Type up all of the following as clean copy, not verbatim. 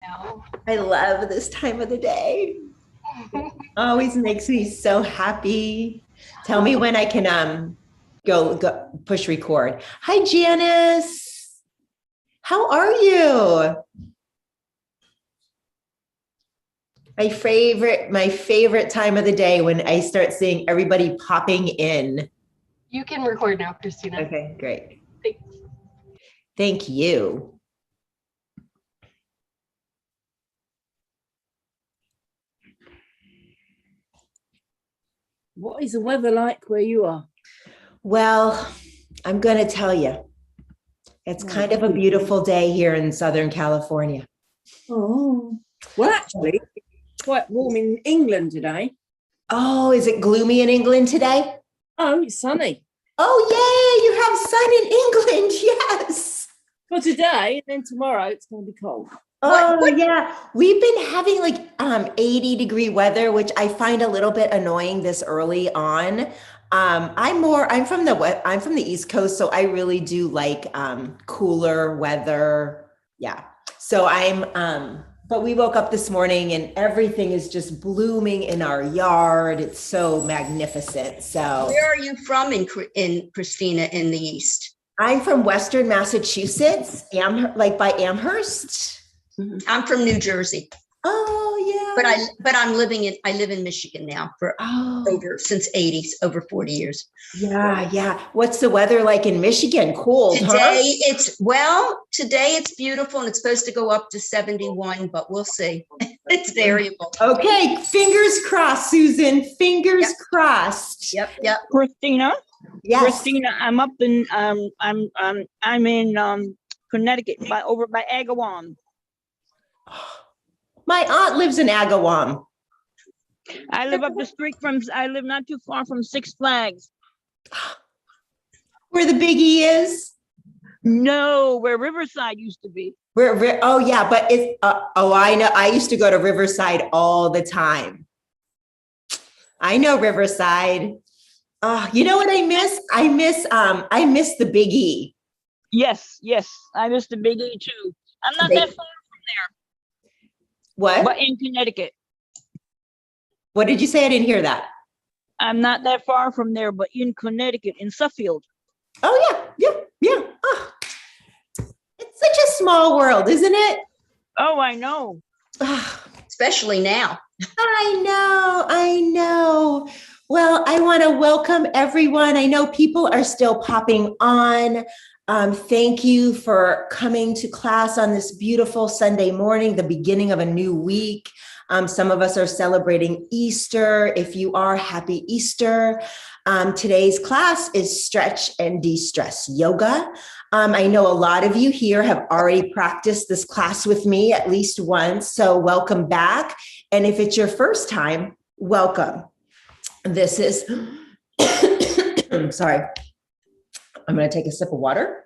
know. I love this time of the day. Always makes me so happy. Tell me when I can go push record. Hi, Janice. How are you? My favorite time of the day when I start seeing everybody popping in. You can record now, Christina. Okay, great. Thanks. Thank you. What is the weather like where you are? Well, I'm going to tell you, it's kind of a beautiful day here in Southern California. Oh, well, actually, it's quite warm in England today. Oh, is it gloomy in England today? Oh, it's sunny. Oh, yay, you have sun in England. Yes. For today, and then tomorrow it's going to be cold. Oh, yeah. We've been having like 80-degree weather, which I find a little bit annoying this early on. I'm from the East Coast, so I really do like cooler weather. Yeah. So but we woke up this morning and everything is just blooming in our yard. It's so magnificent. So where are you from in Christina, in the East? I'm from Western Massachusetts, by Amherst. I'm from New Jersey. Oh yeah. But I live in Michigan now for since 80s, over 40 years. Yeah. What's the weather like in Michigan? Cold, today it's beautiful and it's supposed to go up to 71, but we'll see. It's variable. Okay, fingers crossed, Susan. Fingers crossed. Yep. Christina. Yes. Christina, I'm up in I'm in Connecticut over by Agawam. My aunt lives in Agawam. I live up the street I live not too far from Six Flags. Where the Big E is? No, where Riverside used to be. Oh yeah, but it's I know. I used to go to Riverside all the time. I know Riverside. You know what I miss? I miss the Big E. Yes, I miss the Big E too. I'm not that far from there. What? But in Connecticut. What did you say? I didn't hear that. I'm not that far from there, but in Connecticut, in Suffield. Oh yeah. Oh, it's such a small world, isn't it? Oh, I know. Especially now. I know. Well, I want to welcome everyone. I know people are still popping on. Thank you for coming to class on this beautiful Sunday morning, the beginning of a new week. Some of us are celebrating Easter. If you are, happy Easter. Today's class is stretch and de-stress yoga. I know a lot of you here have already practiced this class with me at least once, so welcome back. And if it's your first time, welcome. This is, I'm sorry. I'm going to take a sip of water.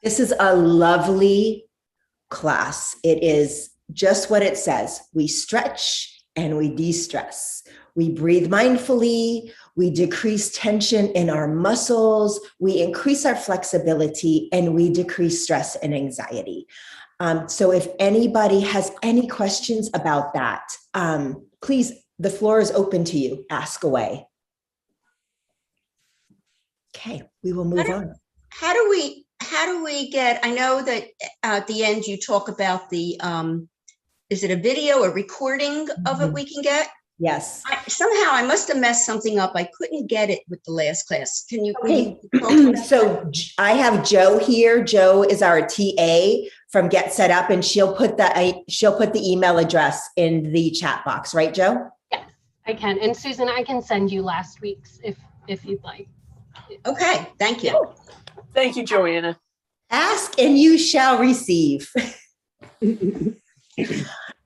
This is a lovely class. It is just what it says. We stretch and we de-stress. We breathe mindfully. We decrease tension in our muscles. We increase our flexibility and we decrease stress and anxiety. So if anybody has any questions about that, please, the floor is open to you. Ask away. Okay, we will move on. How do we get, I know that at the end you talk about the, is it a video or recording of it we can get? Yes. Somehow I must have messed something up. I couldn't get it with the last class. Can you? Okay. So I have Joe here. Joe is our TA from Get Set Up, and she'll put the email address in the chat box, right, Joe? Yes, I can. And Susan, I can send you last week's if you'd like. Okay, thank you. Thank you, Joanna. Ask and you shall receive.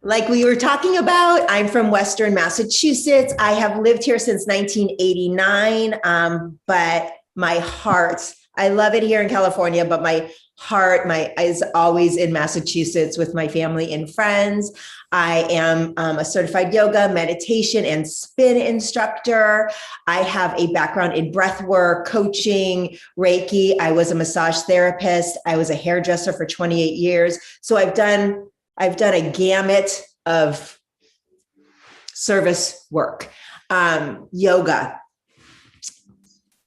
Like we were talking about, I'm from Western Massachusetts. I have lived here since 1989, but my heart, I love it here in California, but my heart is always in Massachusetts with my family and friends. I am a certified yoga, meditation, and spin instructor. I have a background in breath work, coaching, Reiki. I was a massage therapist. I was a hairdresser for 28 years. So I've done a gamut of service work. Yoga.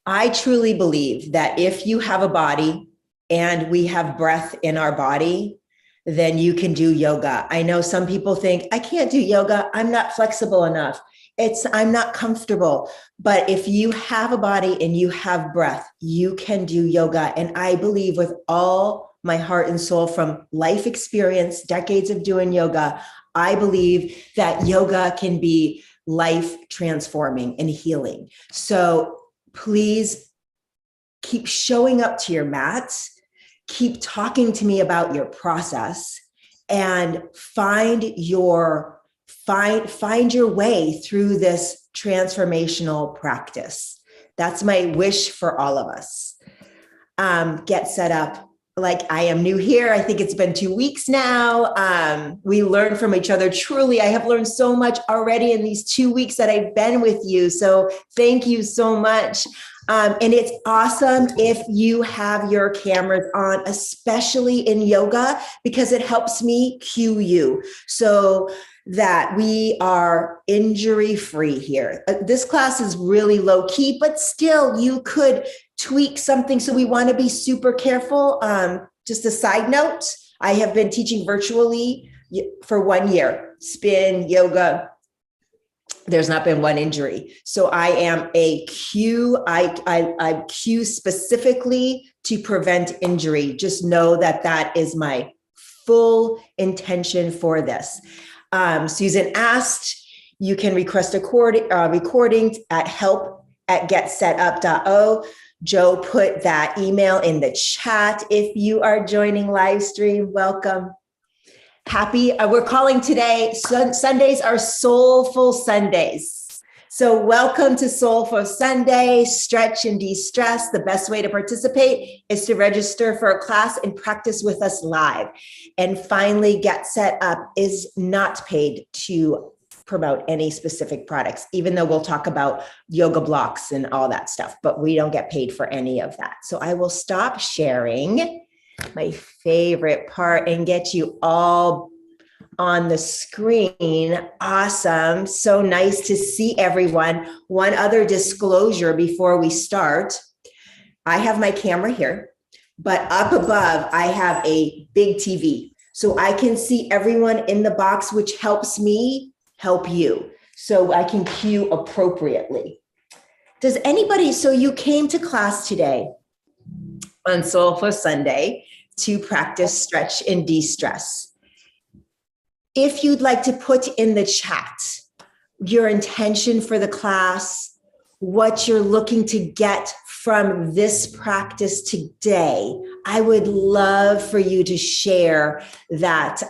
I truly believe that if you have a body and we have breath in our body, then you can do yoga. I know some people think, I can't do yoga. I'm not flexible enough. I'm not comfortable. But if you have a body and you have breath, you can do yoga. And I believe with all my heart and soul, from life experience, decades of doing yoga, I believe that yoga can be life transforming and healing. So please keep showing up to your mats, keep talking to me about your process, and find your way through this transformational practice. That's my wish for all of us. Get set up. Like, I am new here. I think it's been 2 weeks now. We learn from each other. Truly, I have learned so much already in these 2 weeks that I've been with you. So thank you so much. And it's awesome if you have your cameras on, especially in yoga, because it helps me cue you so that we are injury-free here. This class is really low key, but still you could tweak something. So we want to be super careful. Just a side note, I have been teaching virtually for 1 year, spin, yoga. There's not been one injury. So I am a cue. I cue specifically to prevent injury. Just know that that is my full intention for this. Susan asked, you can request a recording at help@getsetup.o. Joe put that email in the chat. If you are joining live stream, welcome. We're calling today, Sundays are Soulful Sundays. So welcome to Soulful Sunday, stretch and de-stress. The best way to participate is to register for a class and practice with us live. And finally, Get Set Up is not paid to promote any specific products, even though we'll talk about yoga blocks and all that stuff, but we don't get paid for any of that. So I will stop sharing my favorite part and get you all on the screen. Awesome. So nice to see everyone. One other disclosure before we start. I have my camera here, but up above, I have a big TV. So I can see everyone in the box, which helps me help you. So I can cue appropriately. Does anybody, so you came to class today on Soulful Sunday to practice stretch and de-stress. If you'd like to put in the chat your intention for the class, what you're looking to get from this practice today, I would love for you to share that,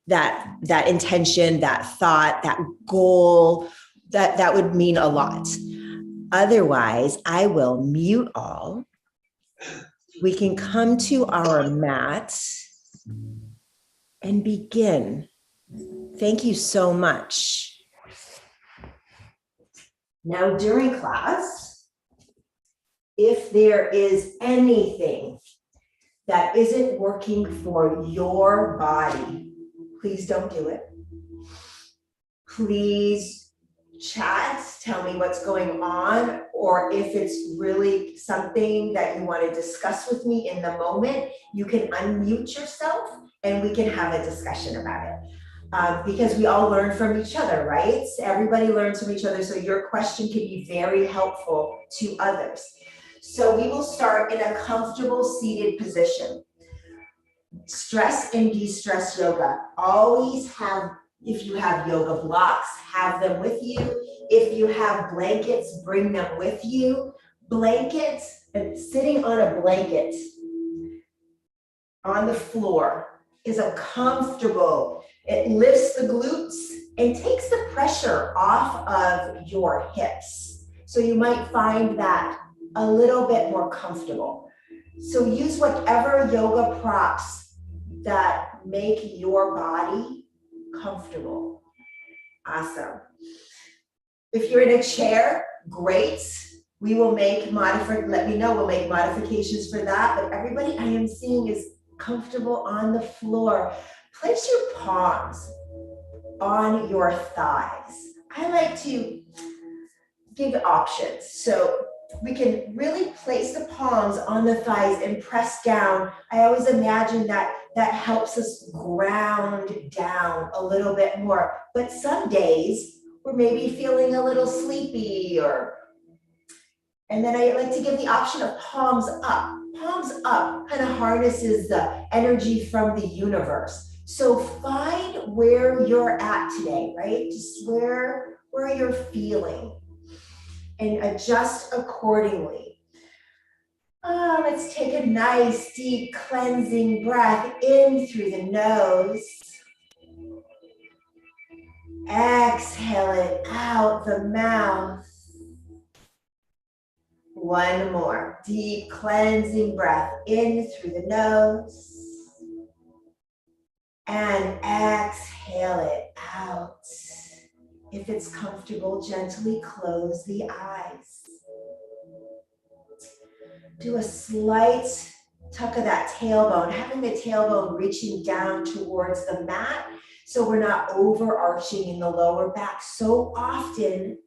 that intention, that thought, that goal. That would mean a lot. Otherwise, I will mute all. We can come to our mat and begin. Thank you so much. Now, during class, if there is anything that isn't working for your body, please don't do it. Please chat, tell me what's going on, or if it's really something that you want to discuss with me in the moment, you can unmute yourself and we can have a discussion about it. Because we all learn from each other, right? Everybody learns from each other, so your question can be very helpful to others. So we will start in a comfortable seated position. Stress and de-stress yoga. Always have, if you have yoga blocks, have them with you. If you have blankets, bring them with you. Blankets, and sitting on a blanket on the floor is a comfortable, it lifts the glutes and takes the pressure off of your hips. So you might find that a little bit more comfortable. So use whatever yoga props that make your body comfortable. Awesome. If you're in a chair, great. We will make let me know, we'll make modifications for that. But everybody I am seeing is comfortable on the floor. Place your palms on your thighs. I like to give options. So we can really place the palms on the thighs and press down. I always imagine that helps us ground down a little bit more. But some days we're maybe feeling a little sleepy and then I like to give the option of palms up. Palms up kind of harnesses the energy from the universe. So find where you're at today, right? Just where you're feeling and adjust accordingly. Let's take a nice deep cleansing breath in through the nose. Exhale it out the mouth. One more deep cleansing breath in through the nose. And exhale it out. If it's comfortable, gently close the eyes. Do a slight tuck of that tailbone, having the tailbone reaching down towards the mat so we're not overarching in the lower back. So often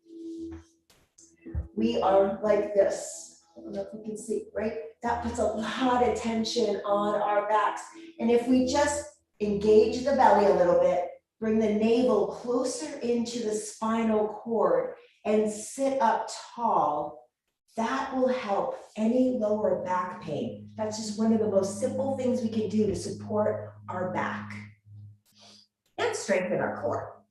we are like this. I don't know if you can see, right? That puts a lot of tension on our backs. And if we just engage the belly a little bit, bring the navel closer into the spinal cord and sit up tall, that will help any lower back pain. That's just one of the most simple things we can do to support our back and strengthen our core.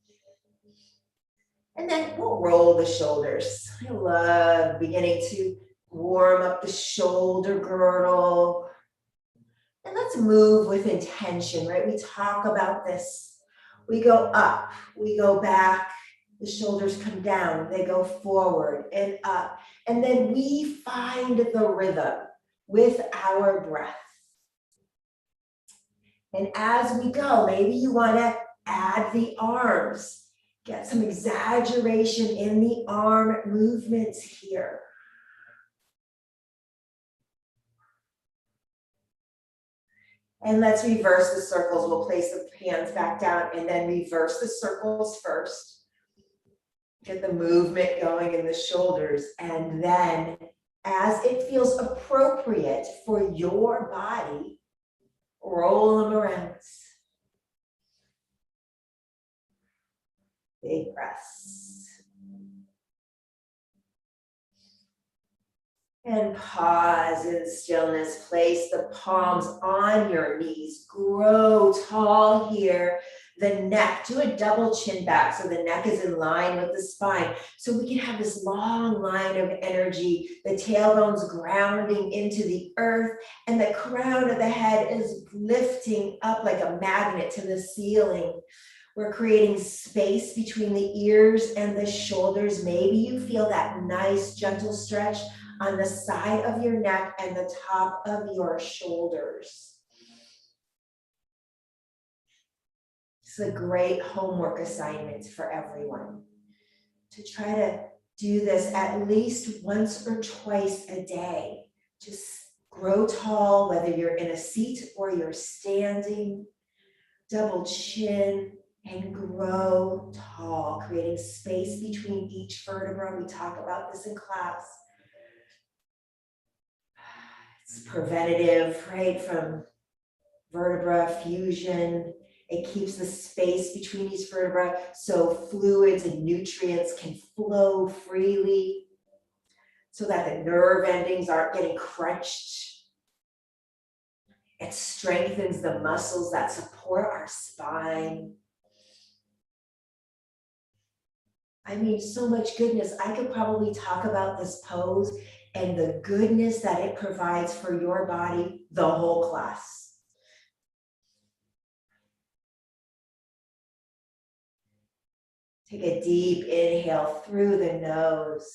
And then we'll roll the shoulders. I love beginning to warm up the shoulder girdle. And let's move with intention, right? We talk about this. We go up, we go back, the shoulders come down, they go forward and up. And then we find the rhythm with our breath. And as we go, maybe you want to add the arms. Get some exaggeration in the arm movements here. And let's reverse the circles. We'll place the hands back down and then reverse the circles first. Get the movement going in the shoulders. And then as it feels appropriate for your body, roll them around. Big breaths. And pause in stillness. Place the palms on your knees. Grow tall here. The neck, do a double chin back so the neck is in line with the spine. So we can have this long line of energy. The tailbone's grounding into the earth and the crown of the head is lifting up like a magnet to the ceiling. We're creating space between the ears and the shoulders. Maybe you feel that nice gentle stretch on the side of your neck and the top of your shoulders. It's a great homework assignment for everyone to try to do this at least once or twice a day. Just grow tall, whether you're in a seat or you're standing, double chin, and grow tall, creating space between each vertebra. We talk about this in class. It's preventative, right, from vertebra fusion. It keeps the space between each vertebra so fluids and nutrients can flow freely so that the nerve endings aren't getting crunched. It strengthens the muscles that support our spine. I mean, so much goodness. I could probably talk about this pose and the goodness that it provides for your body the whole class. Take a deep inhale through the nose.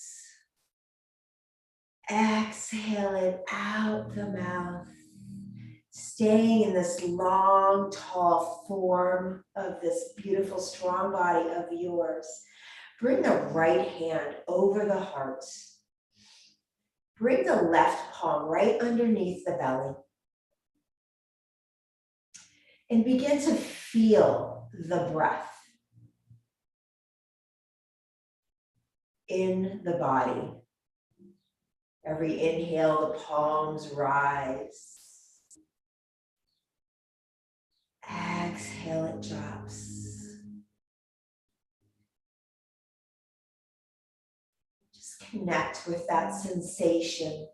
Exhale it out the mouth. Staying in this long, tall form of this beautiful, strong body of yours. Bring the right hand over the heart. Bring the left palm right underneath the belly. And begin to feel the breath in the body. Every inhale, the palms rise. Exhale, it drops. Just connect with that sensation.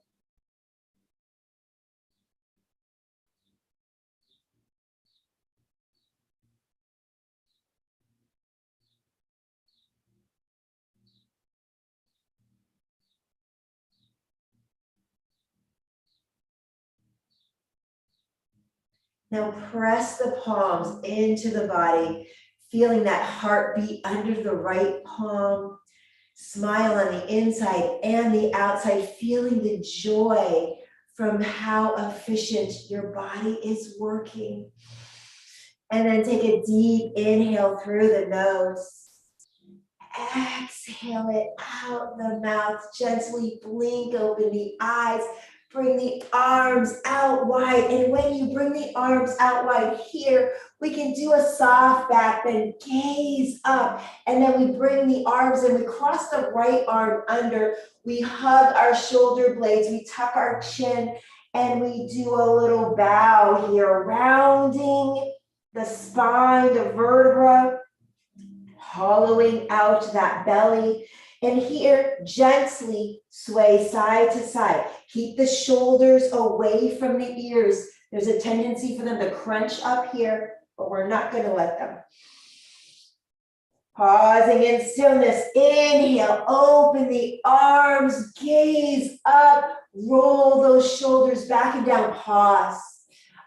Now press the palms into the body, feeling that heartbeat under the right palm. Smile on the inside and the outside, feeling the joy from how efficient your body is working. And then take a deep inhale through the nose. Exhale it out the mouth. Gently blink open the eyes. Bring the arms out wide. And when you bring the arms out wide here, we can do a soft back bend, gaze up. And then we bring the arms and we cross the right arm under. We hug our shoulder blades. We tuck our chin and we do a little bow here, rounding the spine, the vertebra, hollowing out that belly. And here, gently sway side to side. Keep the shoulders away from the ears. There's a tendency for them to crunch up here, but we're not going to let them. Pausing in stillness. Inhale, open the arms, gaze up, roll those shoulders back and down. Pause.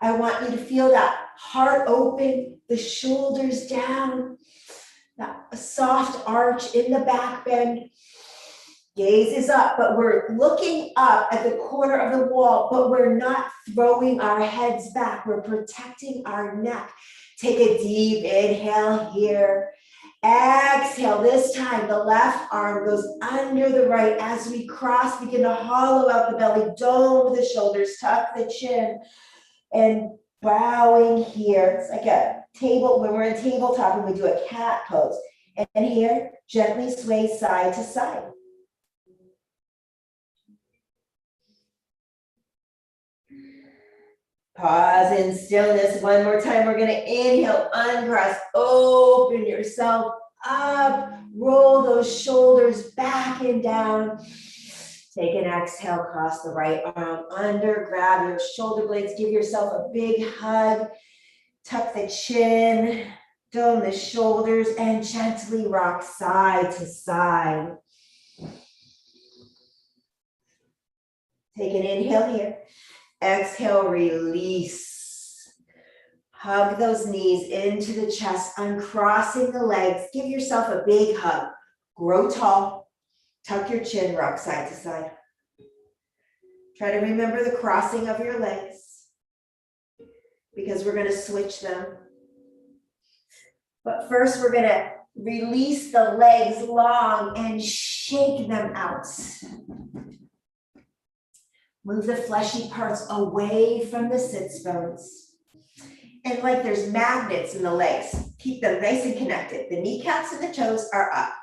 I want you to feel that heart open, the shoulders down. A soft arch in the back bend. Gaze is up, but we're looking up at the corner of the wall, but we're not throwing our heads back. We're protecting our neck. Take a deep inhale here. Exhale. This time, the left arm goes under the right. As we cross, begin to hollow out the belly, dome the shoulders, tuck the chin, and bowing here. It's like a table, when we're in tabletop and we do a cat pose. And here, gently sway side to side. Pause in stillness. One more time. We're going to inhale, uncross, open yourself up, roll those shoulders back and down. Take an exhale, cross the right arm under, grab your shoulder blades, give yourself a big hug, tuck the chin, dome the shoulders, and gently rock side to side. Take an inhale here. Exhale, release. Hug those knees into the chest, uncrossing the legs. Give yourself a big hug. Grow tall. Tuck your chin, rock side to side. Try to remember the crossing of your legs because we're going to switch them. But first, we're going to release the legs long and shake them out. Move the fleshy parts away from the sits bones. And like there's magnets in the legs, keep them nice and connected. The kneecaps and the toes are up.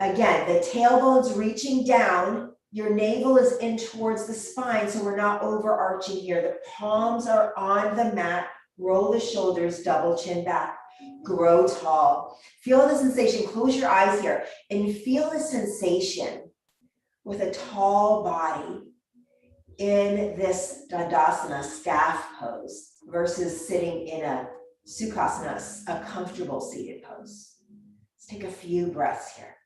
Again, the tailbone's reaching down. Your navel is in towards the spine, so we're not overarching here. The palms are on the mat. Roll the shoulders, double chin back. Grow tall. Feel the sensation. Close your eyes here and feel the sensation with a tall body in this Dandasana staff pose versus sitting in a Sukhasana, a comfortable seated pose. Let's take a few breaths here.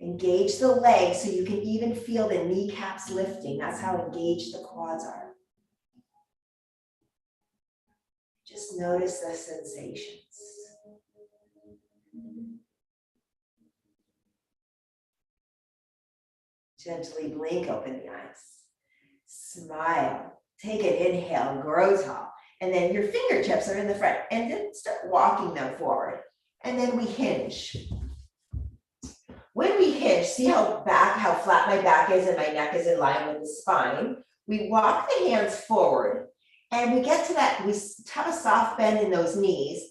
Engage the legs so you can even feel the kneecaps lifting. That's how engaged the quads are. Just notice the sensations. Gently blink open the eyes. Smile. Take an inhale, grow tall. And then your fingertips are in the front. And then start walking them forward. And then we hinge. When we hinge, see how flat my back is and my neck is in line with the spine. We walk the hands forward and we get to that, we have a soft bend in those knees.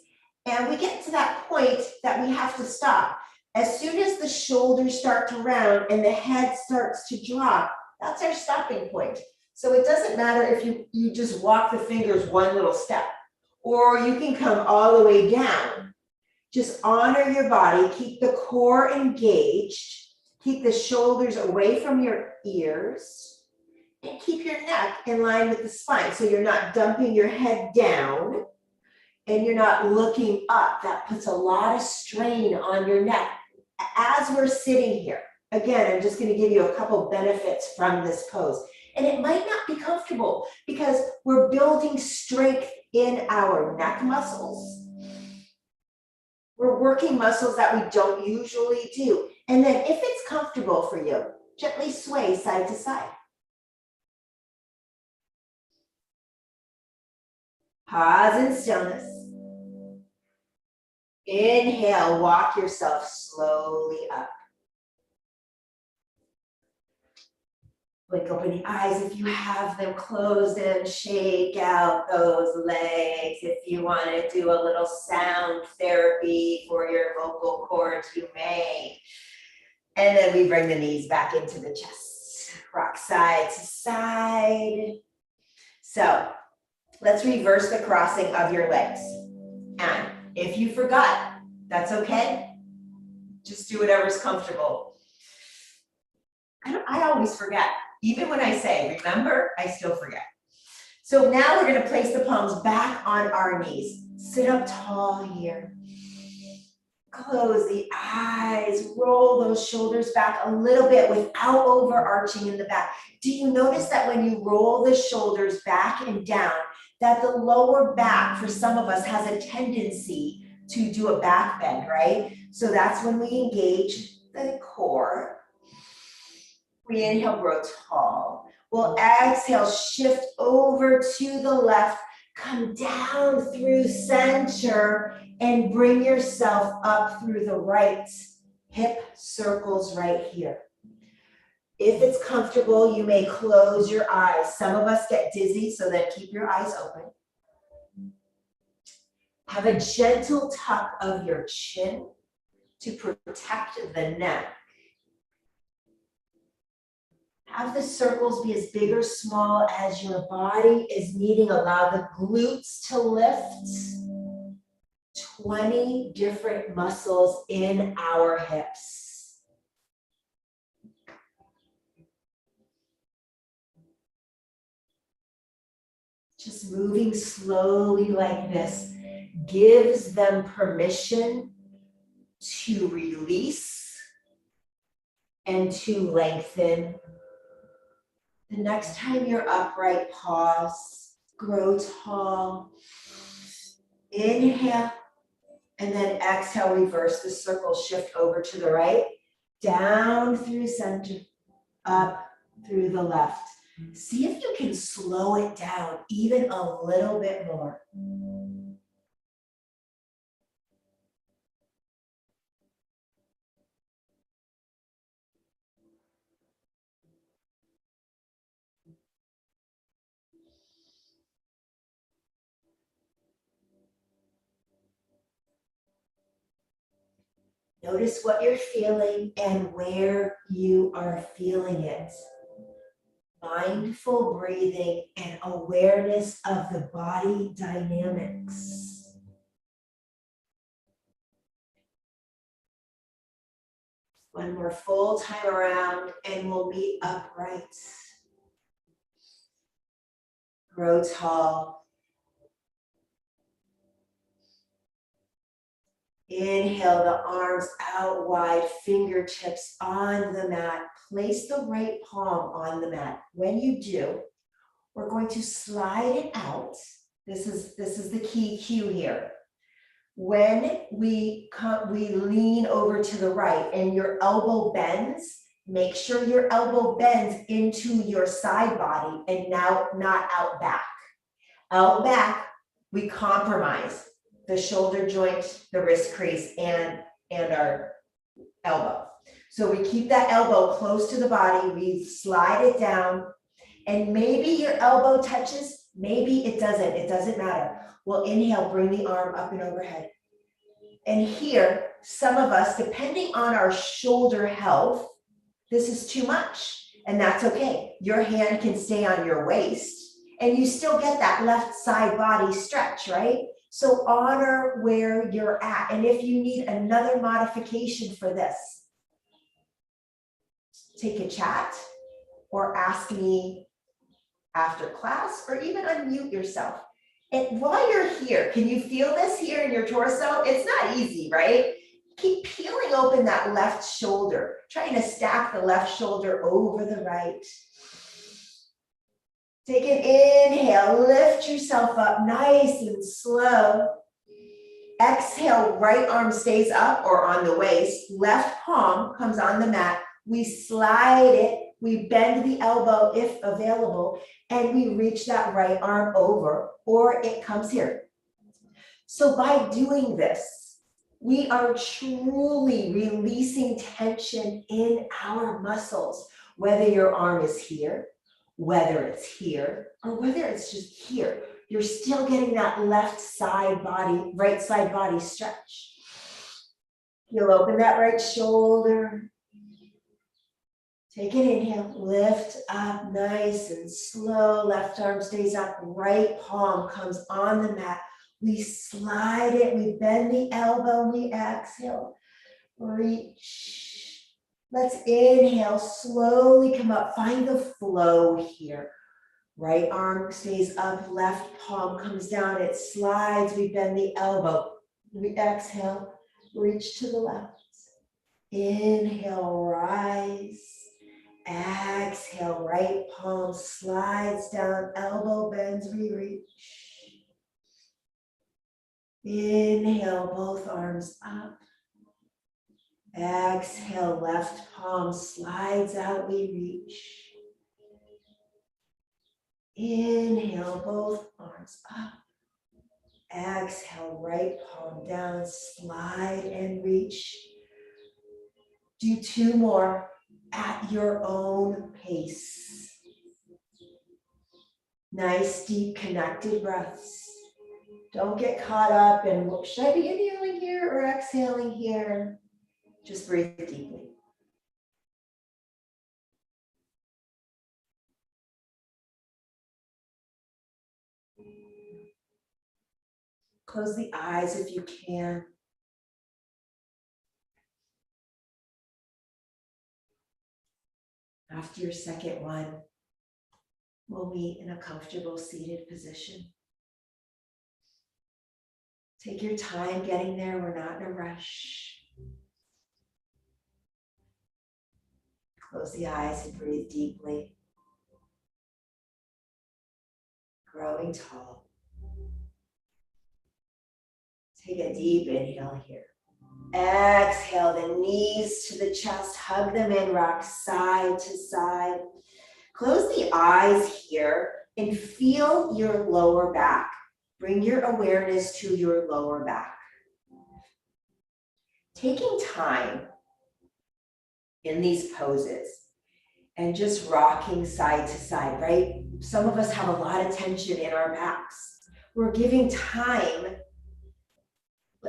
And we get to that point that we have to stop. As soon as the shoulders start to round and the head starts to drop, that's our stopping point. So it doesn't matter if you just walk the fingers one little step, or you can come all the way down. Just honor your body, keep the core engaged, keep the shoulders away from your ears, and keep your neck in line with the spine. So you're not dumping your head down and you're not looking up. That puts a lot of strain on your neck. As we're sitting here, again, I'm just going to give you a couple benefits from this pose. And it might not be comfortable because we're building strength in our neck muscles. We're working muscles that we don't usually do. And then if it's comfortable for you, gently sway side to side. Pause in stillness. Inhale, walk yourself slowly up. Blink open the eyes if you have them closed and shake out those legs. If you want to do a little sound therapy for your vocal cords, you may. And then we bring the knees back into the chest. Rock side to side. So let's reverse the crossing of your legs. And if you forgot, that's okay. Just do whatever's comfortable. I always forget. Even when I say, remember, I still forget. So now we're going to place the palms back on our knees. Sit up tall here. Close the eyes. Roll those shoulders back a little bit without overarching in the back. Do you notice that when you roll the shoulders back and down, that the lower back for some of us has a tendency to do a back bend, right? So that's when we engage the core. We inhale, grow tall. We'll exhale, shift over to the left, come down through center, and bring yourself up through the right. Hip circles right here. If it's comfortable, you may close your eyes. Some of us get dizzy, so then keep your eyes open. Have a gentle tuck of your chin to protect the neck. Have the circles be as big or small as your body is needing. Allow the glutes to lift. 20 different muscles in our hips. Just moving slowly like this gives them permission to release and to lengthen. The next time you're upright, pause, grow tall. Inhale, and then exhale, reverse the circle, shift over to the right, down through center, up through the left. See if you can slow it down even a little bit more. Notice what you're feeling and where you are feeling it. Mindful breathing and awareness of the body dynamics. One more full time around and we'll meet upright. Grow tall. Inhale the arms out wide, fingertips on the mat. Place the right palm on the mat. When you do, we're going to slide it out. This is the key cue here. When we lean over to the right and your elbow bends, Make sure your elbow bends into your side body and now not out back. Out back, we compromise the shoulder joint, the wrist crease, and our elbow. So we keep that elbow close to the body, we slide it down, and maybe your elbow touches, maybe it doesn't matter. We'll inhale, bring the arm up and overhead. And here, some of us, depending on our shoulder health, this is too much, and that's okay. Your hand can stay on your waist, and you still get that left side body stretch, right? So honor where you're at. And if you need another modification for this, take a chat or ask me after class, or even unmute yourself. And while you're here, can you feel this here in your torso? It's not easy, right? Keep peeling open that left shoulder, trying to stack the left shoulder over the right. Take an inhale, lift yourself up nice and slow. Exhale, right arm stays up or on the waist, left palm comes on the mat. We slide it, we bend the elbow if available, and we reach that right arm over, or it comes here. So by doing this, we are truly releasing tension in our muscles, whether your arm is here, whether it's here, or whether it's just here. You're still getting that left side body, right side body stretch. You'll open that right shoulder. Take an inhale, lift up nice and slow. Left arm stays up, right palm comes on the mat. We slide it, we bend the elbow, we exhale, reach. Let's inhale, slowly come up, find the flow here. Right arm stays up, left palm comes down, it slides, we bend the elbow. We exhale, reach to the left. Inhale, rise. Exhale, right palm slides down, elbow bends, we reach. Inhale, both arms up. Exhale, left palm slides out, we reach. Inhale, both arms up. Exhale, right palm down, slide and reach. Do 2 more at your own pace. Nice, deep, connected breaths. Don't get caught up in, well, should I be inhaling here or exhaling here? Just breathe deeply. Close the eyes if you can. After your second one, we'll meet in a comfortable seated position. Take your time getting there, we're not in a rush. Close the eyes and breathe deeply. Growing tall. Take a deep inhale here. Exhale, the knees to the chest, hug them in, rock side to side. Close the eyes here and feel your lower back. Bring your awareness to your lower back. Taking time in these poses and just rocking side to side, right? Some of us have a lot of tension in our backs. We're giving time,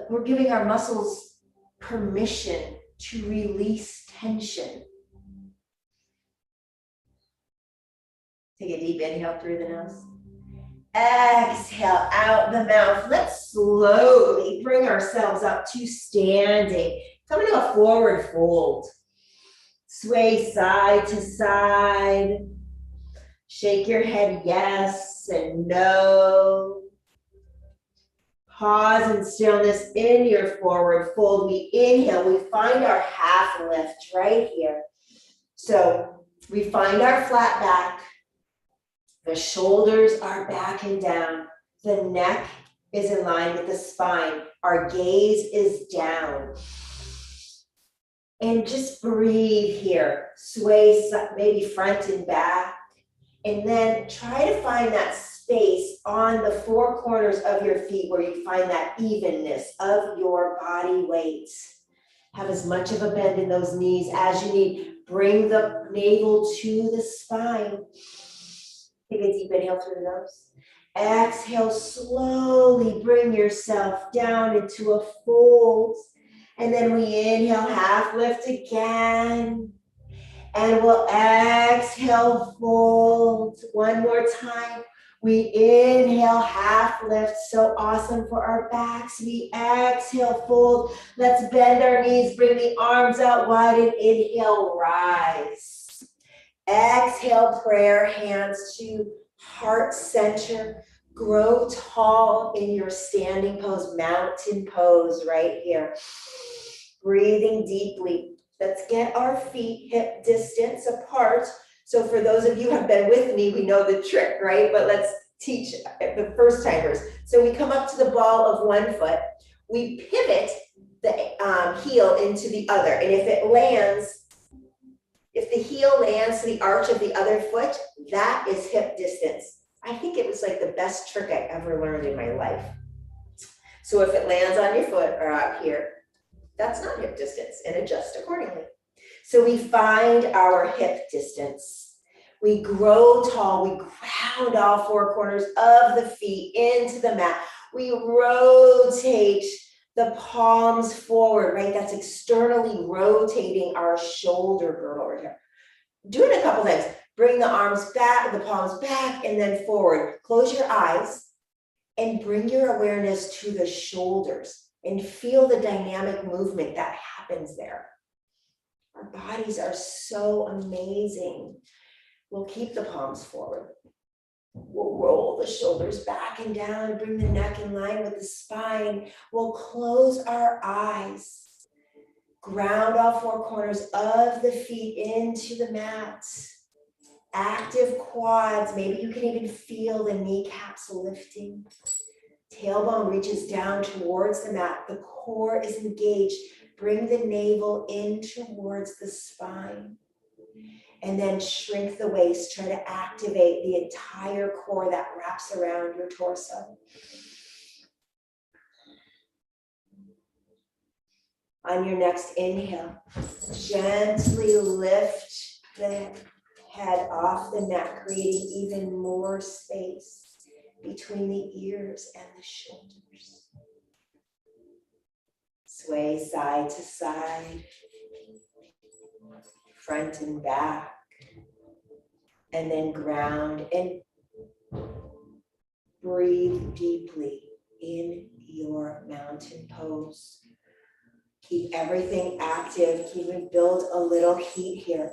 we're giving our muscles permission to release tension. Take a deep inhale through the nose. Exhale out the mouth. Let's slowly bring ourselves up to standing. Come into a forward fold. Sway side to side. Shake your head yes and no. Pause in stillness in your forward fold. We inhale, we find our half lift right here. So we find our flat back. The shoulders are back and down. The neck is in line with the spine. Our gaze is down. And just breathe here. Sway maybe front and back. And then try to find that space on the four corners of your feet where you find that evenness of your body weight. Have as much of a bend in those knees as you need. Bring the navel to the spine. Take a deep inhale through the nose. Exhale, slowly bring yourself down into a fold. And then we inhale, half lift again. And we'll exhale, fold. One more time. We inhale, half lift. So awesome for our backs. We exhale, fold. Let's bend our knees, bring the arms out wide, and inhale, rise. Exhale, prayer hands to heart center. Grow tall in your standing pose, mountain pose right here. Breathing deeply. Let's get our feet hip distance apart. So for those of you who have been with me, we know the trick, right? But let's teach the first timers. So we come up to the ball of one foot. We pivot the heel into the other. And if it lands, if the heel lands to the arch of the other foot, that is hip distance. I think it was like the best trick I ever learned in my life. So if it lands on your foot or out here, that's not hip distance, and adjust accordingly. So we find our hip distance. We grow tall. We ground all four corners of the feet into the mat. We rotate the palms forward, right? That's externally rotating our shoulder girdle right here. Do it a couple times. Bring the arms back, the palms back, and then forward. Close your eyes and bring your awareness to the shoulders and feel the dynamic movement that happens there. Our bodies are so amazing. We'll keep the palms forward. We'll roll the shoulders back and down and bring the neck in line with the spine. We'll close our eyes. Ground all four corners of the feet into the mat. Active quads. Maybe you can even feel the kneecaps lifting. Tailbone reaches down towards the mat. The core is engaged. Bring the navel in towards the spine. And then shrink the waist. Try to activate the entire core that wraps around your torso. On your next inhale, gently lift the head off the neck, creating even more space between the ears and the shoulders. Sway side to side, front and back, and then ground and breathe deeply in your mountain pose. Keep everything active, keep it, build a little heat here.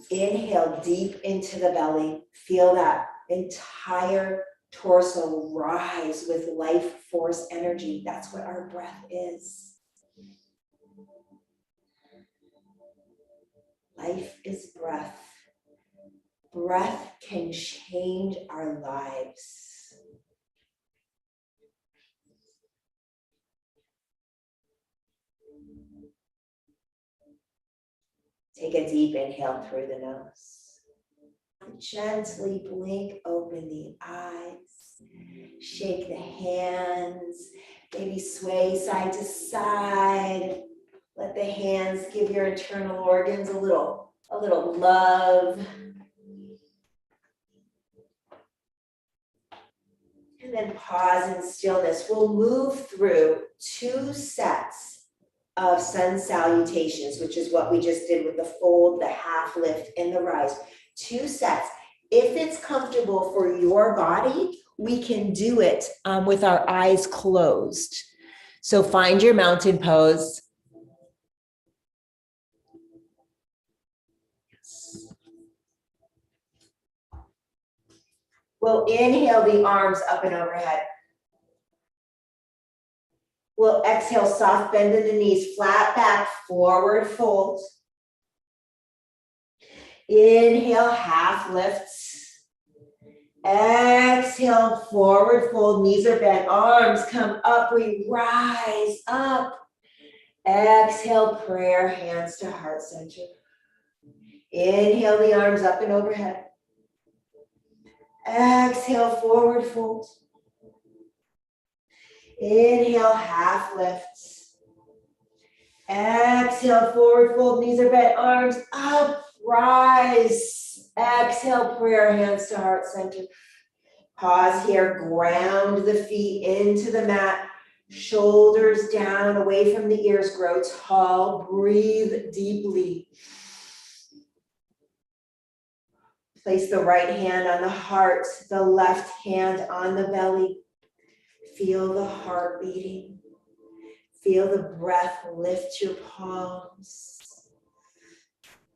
Inhale deep into the belly, feel that entire torso rise with life force energy. That's what our breath is. Life is breath. Breath can change our lives. Take a deep inhale through the nose. Gently blink open the eyes. Shake the hands. Maybe sway side to side. Let the hands give your internal organs a little love. And then pause in stillness. We'll move through 2 sets of sun salutations, which is what we just did with the fold, the half lift, and the rise. 2 sets. If it's comfortable for your body, we can do it with our eyes closed. So find your mountain pose. We'll inhale the arms up and overhead. We'll exhale, soft bend in the knees, flat back, forward fold. Inhale, half lifts. Exhale, forward fold, knees are bent, arms come up, we rise up. Exhale, prayer, hands to heart center. Inhale the arms up and overhead. Exhale, forward fold. Inhale, half lifts. Exhale, forward fold, knees are bent, arms up, rise. Exhale, prayer, hands to heart center. Pause here, ground the feet into the mat, shoulders down, away from the ears, grow tall, breathe deeply. Place the right hand on the heart, the left hand on the belly. Feel the heart beating. Feel the breath lift your palms.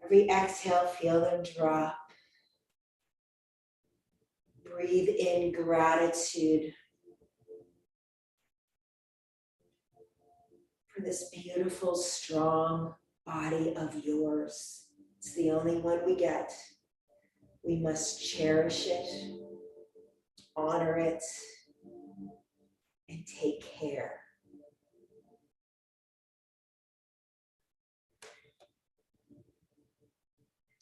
Every exhale, feel them drop. Breathe in gratitude for this beautiful, strong body of yours. It's the only one we get. We must cherish it, honor it, and take care.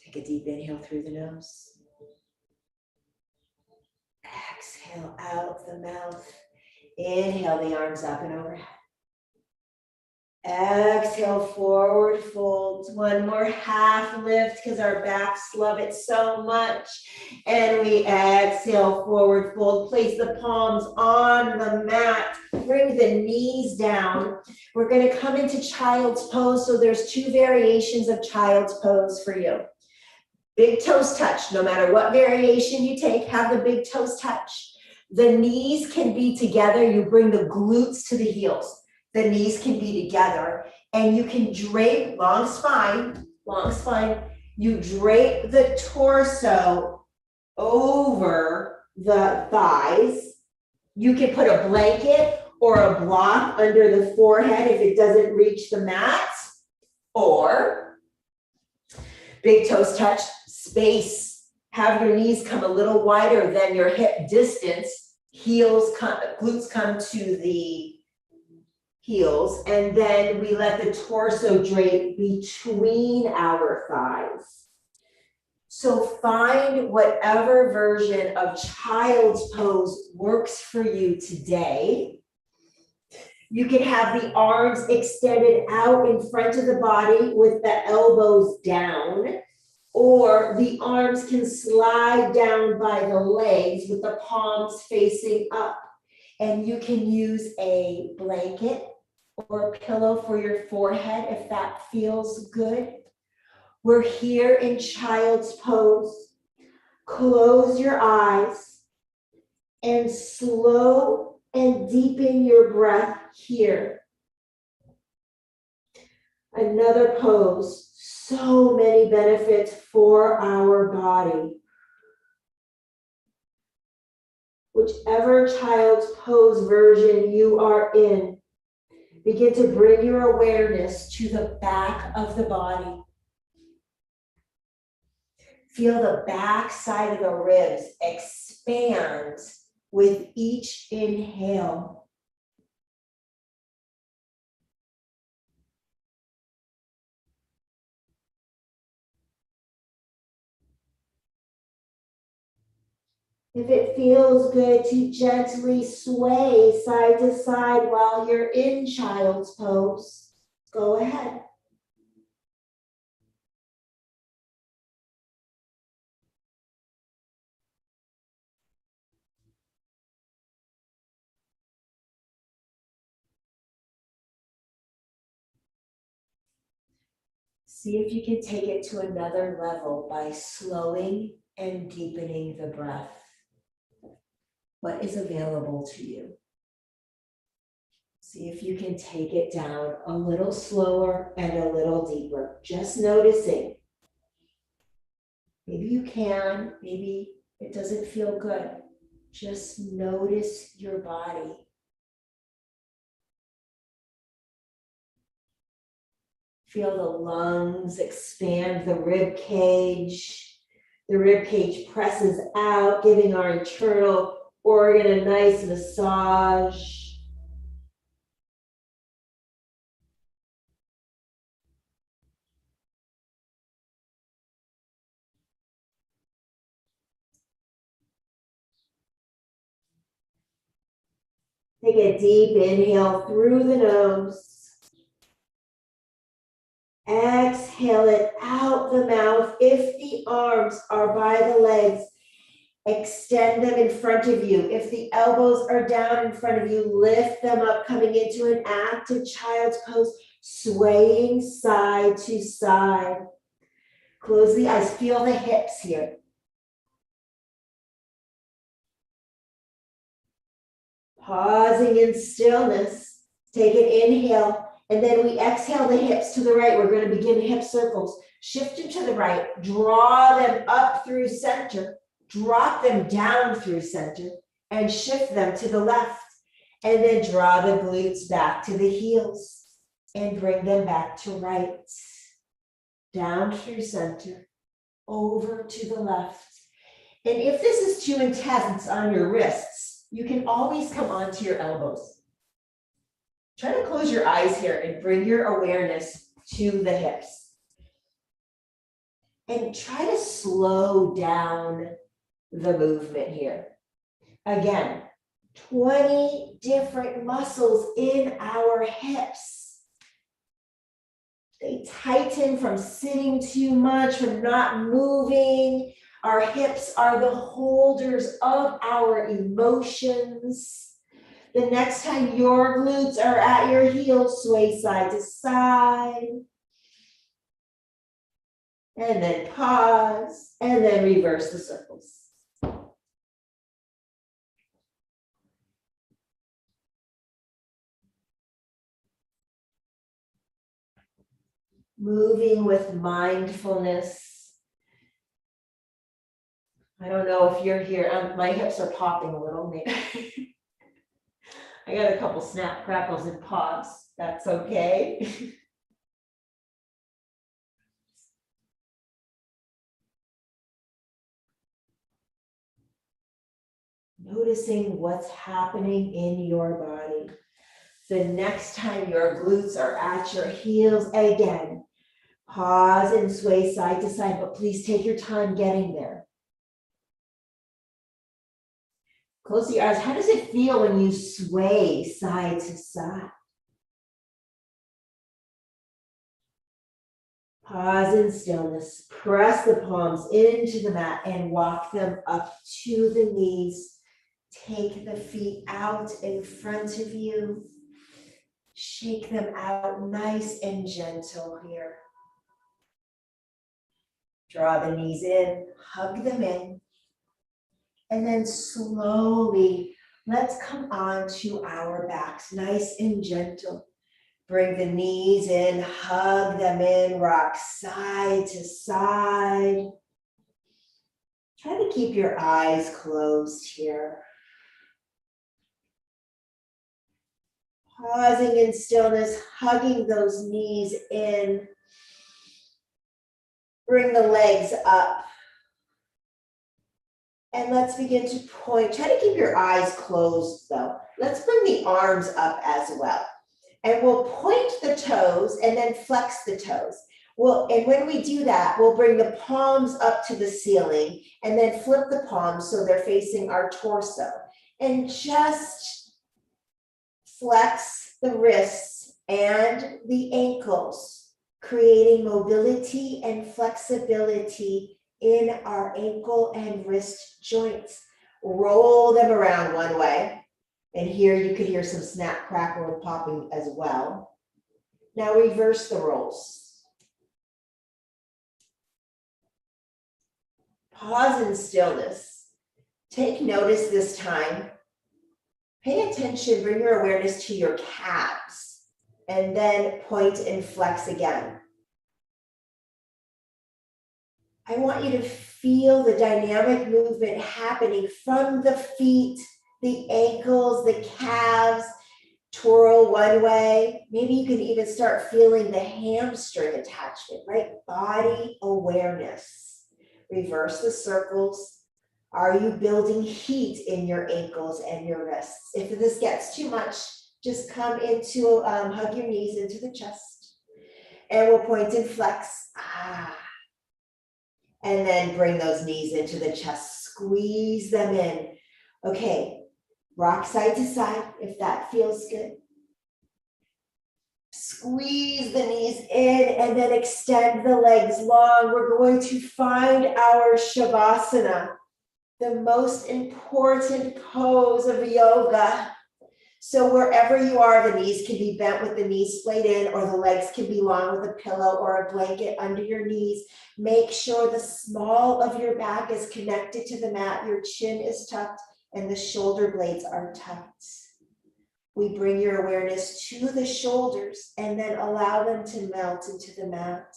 Take a deep inhale through the nose. Exhale out the mouth. Inhale the arms up and overhead. Exhale, forward fold. One more half lift because our backs love it so much. And we exhale, forward fold. Place the palms on the mat. Bring the knees down. We're going to come into child's pose. So there's two variations of child's pose for you. Big toes touch. No matter what variation you take, have the big toes touch. The knees can be together. You bring the glutes to the heels. The knees can be together, and you can drape, long spine, you drape the torso over the thighs. You can put a blanket or a block under the forehead if it doesn't reach the mat, or big toes touch, space. Have your knees come a little wider than your hip distance. Glutes come to the heels, and then we let the torso drape between our thighs. So find whatever version of child's pose works for you today. You can have the arms extended out in front of the body with the elbows down, or the arms can slide down by the legs with the palms facing up. And you can use a blanket or a pillow for your forehead if that feels good. We're here in child's pose. Close your eyes and slow and deepen your breath here. Another pose, so many benefits for our body. Whichever child's pose version you are in, begin to bring your awareness to the back of the body. Feel the back side of the ribs expand with each inhale. If it feels good to gently sway side to side while you're in child's pose, go ahead. See if you can take it to another level by slowing and deepening the breath. What is available to you? See if you can take it down a little slower and a little deeper. Just noticing. Maybe you can, maybe it doesn't feel good. Just notice your body. Feel the lungs expand the rib cage. The rib cage presses out, giving our internal organ a nice massage. Take a deep inhale through the nose. Exhale it out the mouth. If the arms are by the legs, extend them in front of you. If the elbows are down in front of you, lift them up, coming into an active child's pose, swaying side to side. Close the eyes, feel the hips here. Pausing in stillness, take an inhale, and then we exhale the hips to the right. We're going to begin hip circles. Shift them to the right, draw them up through center, drop them down through center, and shift them to the left. And then draw the glutes back to the heels and bring them back to right. Down through center, over to the left. And if this is too intense on your wrists, you can always come onto your elbows. Try to close your eyes here and bring your awareness to the hips. And try to slow down the movement here. Again, 20 different muscles in our hips. They tighten from sitting too much, from not moving. Our hips are the holders of our emotions. The next time your glutes are at your heels, sway side to side. And then pause, and then reverse the circles. Moving with mindfulness. I don't know if you're here. My hips are popping a little. Maybe. I got a couple snap, crackles, and pops. That's okay. Noticing what's happening in your body. The next time your glutes are at your heels, again, pause and sway side to side, but please take your time getting there. Close your eyes. How does it feel when you sway side to side? Pause in stillness. Press the palms into the mat and walk them up to the knees. Take the feet out in front of you. Shake them out nice and gentle here. Draw the knees in, hug them in. And then slowly, let's come onto our backs, nice and gentle. Bring the knees in, hug them in, rock side to side. Try to keep your eyes closed here. Pausing in stillness, hugging those knees in. Bring the legs up. And let's begin to point. Try to keep your eyes closed though. Let's bring the arms up as well. And we'll point the toes and then flex the toes. And when we do that, we'll bring the palms up to the ceiling and then flip the palms so they're facing our torso. And just flex the wrists and the ankles, creating mobility and flexibility in our ankle and wrist joints. Roll them around one way. And here you could hear some snap, crackle, and popping as well. Now reverse the rolls. Pause in stillness. Take notice this time. Pay attention, bring your awareness to your calves, and then point and flex again. I want you to feel the dynamic movement happening from the feet, the ankles, the calves, twirl one way. Maybe you can even start feeling the hamstring attachment, right? Body awareness. Reverse the circles. Are you building heat in your ankles and your wrists? If this gets too much, just come into, hug your knees into the chest. And we'll point and flex. And then bring those knees into the chest. Squeeze them in. Okay, Rock side to side if that feels good. Squeeze the knees in and then extend the legs long. We're going to find our Shavasana, the most important pose of yoga. So wherever you are, the knees can be bent with the knees splayed in, or the legs can be long with a pillow or a blanket under your knees. Make sure the small of your back is connected to the mat. Your chin is tucked and the shoulder blades are tucked. We bring your awareness to the shoulders and then allow them to melt into the mat.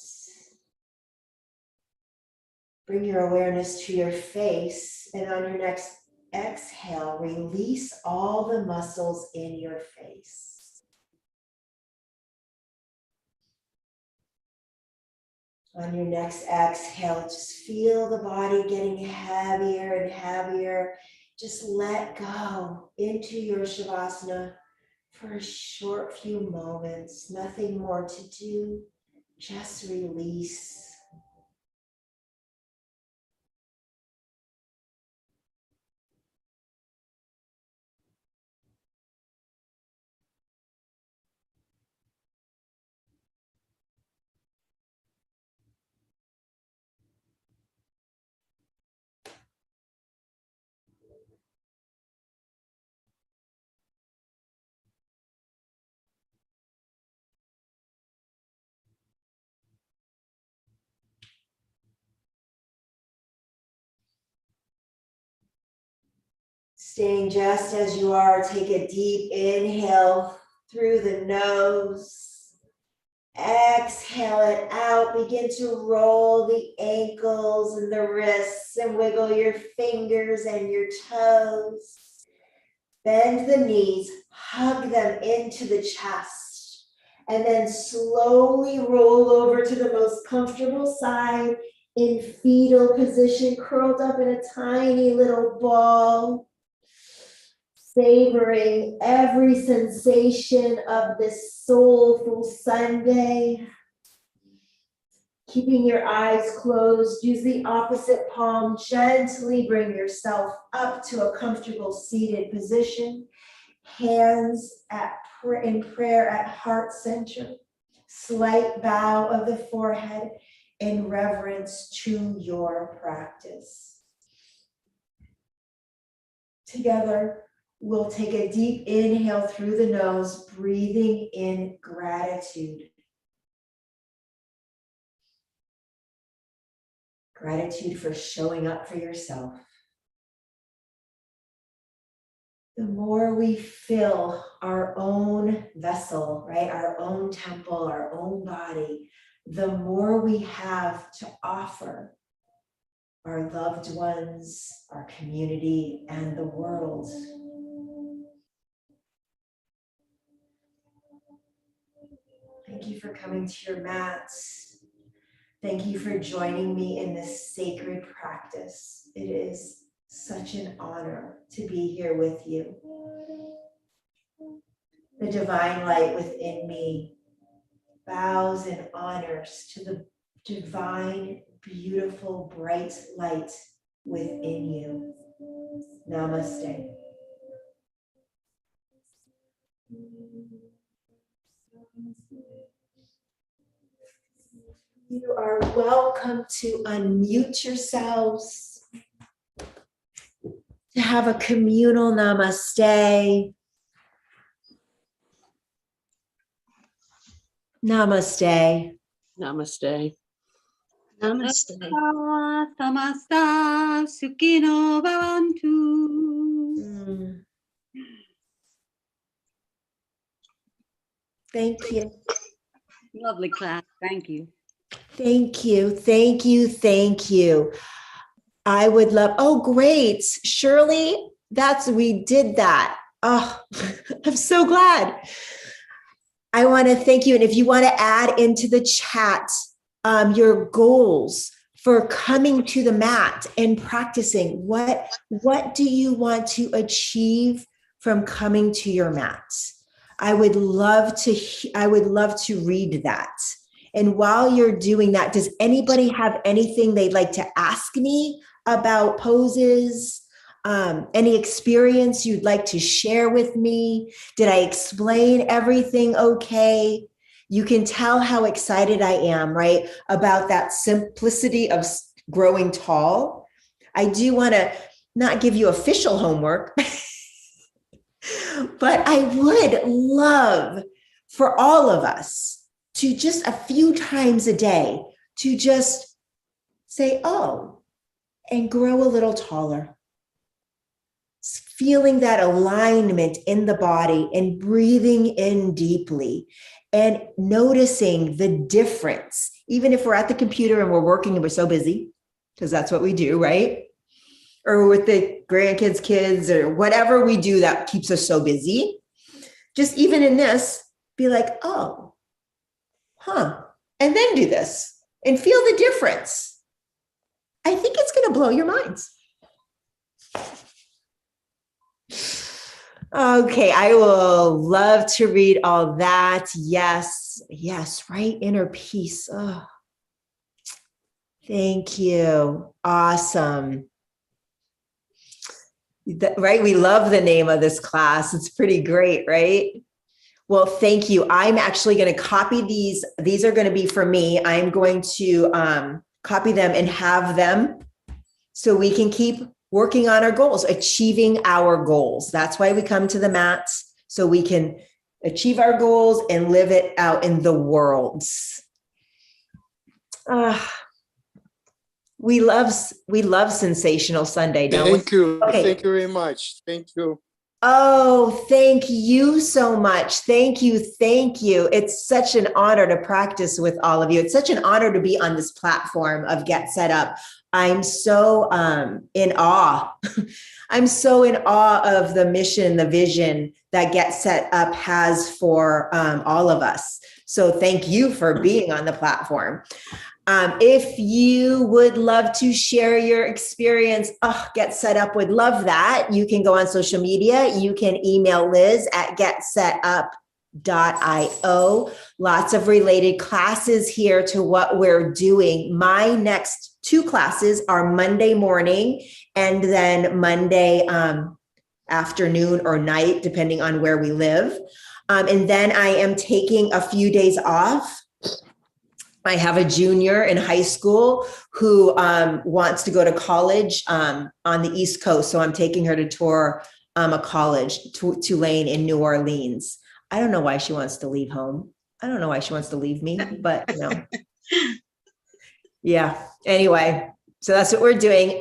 Bring your awareness to your face, and on your next exhale, release all the muscles in your face. On your next exhale, just feel the body getting heavier and heavier. Just let go into your Shavasana for a short few moments. Nothing more to do, just release. Staying just as you are, take a deep inhale through the nose. Exhale it out. Begin to roll the ankles and the wrists and wiggle your fingers and your toes. Bend the knees, hug them into the chest, and then slowly roll over to the most comfortable side in fetal position, curled up in a tiny little ball. Savoring every sensation of this soulful Sunday. Keeping your eyes closed, use the opposite palm. Gently bring yourself up to a comfortable seated position. Hands in prayer at heart center. Slight bow of the forehead in reverence to your practice. Together, we'll take a deep inhale through the nose, breathing in gratitude. Gratitude for showing up for yourself. The more we fill our own vessel, right, our own temple, our own body, the more we have to offer our loved ones, our community, and the world. Thank you for coming to your mats. Thank you for joining me in this sacred practice. It is such an honor to be here with you. The divine light within me bows and honors to the divine, beautiful, bright light within you. Namaste. You are welcome to unmute yourselves, to have a communal namaste. Namaste. Namaste. Namaste. Samasta Sukhino Bhavantu. Thank you. Lovely class. Thank you. Thank you. Thank you. Thank you. I would love, oh, great. Shirley, we did that. Oh, I'm so glad. I want to thank you. And if you want to add into the chat your goals for coming to the mat and practicing, what do you want to achieve from coming to your mat? I would love to read that. And while you're doing that, does anybody have anything they'd like to ask me about poses, Any experience you'd like to share with me? Did I explain everything okay? You can tell how excited I am, right? About that simplicity of growing tall. I do want to not give you official homework, but I would love for all of us to just a few times a day to just say, oh, and grow a little taller. Feeling that alignment in the body and breathing in deeply and noticing the difference. Even if we're at the computer and we're working and we're so busy, because that's what we do, right? Or with the grandkids, kids, or whatever we do that keeps us so busy. Just even in this, be like, oh, and then do this and feel the difference. I think it's going to blow your minds. Okay, I will love to read all that. Yes, right, inner peace. Oh, thank you. Awesome. Right, we love the name of this class. It's pretty great, right? Well, thank you. I'm actually going to copy these. These are going to be for me. I'm going to copy them and have them so we can keep working on our goals, achieving our goals. That's why we come to the mats, so we can achieve our goals and live it out in the world. We love Sensational Sunday, don't we? Thank you. Okay. Thank you very much. Thank you. Oh, thank you so much. Thank you. Thank you. It's such an honor to practice with all of you. It's such an honor to be on this platform of Get Set Up. I'm so in awe. I'm so in awe of the mission, the vision that Get Set Up has for all of us. So thank you for being on the platform. If you would love to share your experience, Get Set Up would love that. You can go on social media. You can email Liz at getsetup.io. Lots of related classes here to what we're doing. My next 2 classes are Monday morning and then Monday afternoon or night, depending on where we live. And then I am taking a few days off. I have a junior in high school who wants to go to college on the East Coast. So I'm taking her to tour a college, Tulane in New Orleans. I don't know why she wants to leave home. I don't know why she wants to leave me, but you know. Yeah. Anyway, so that's what we're doing.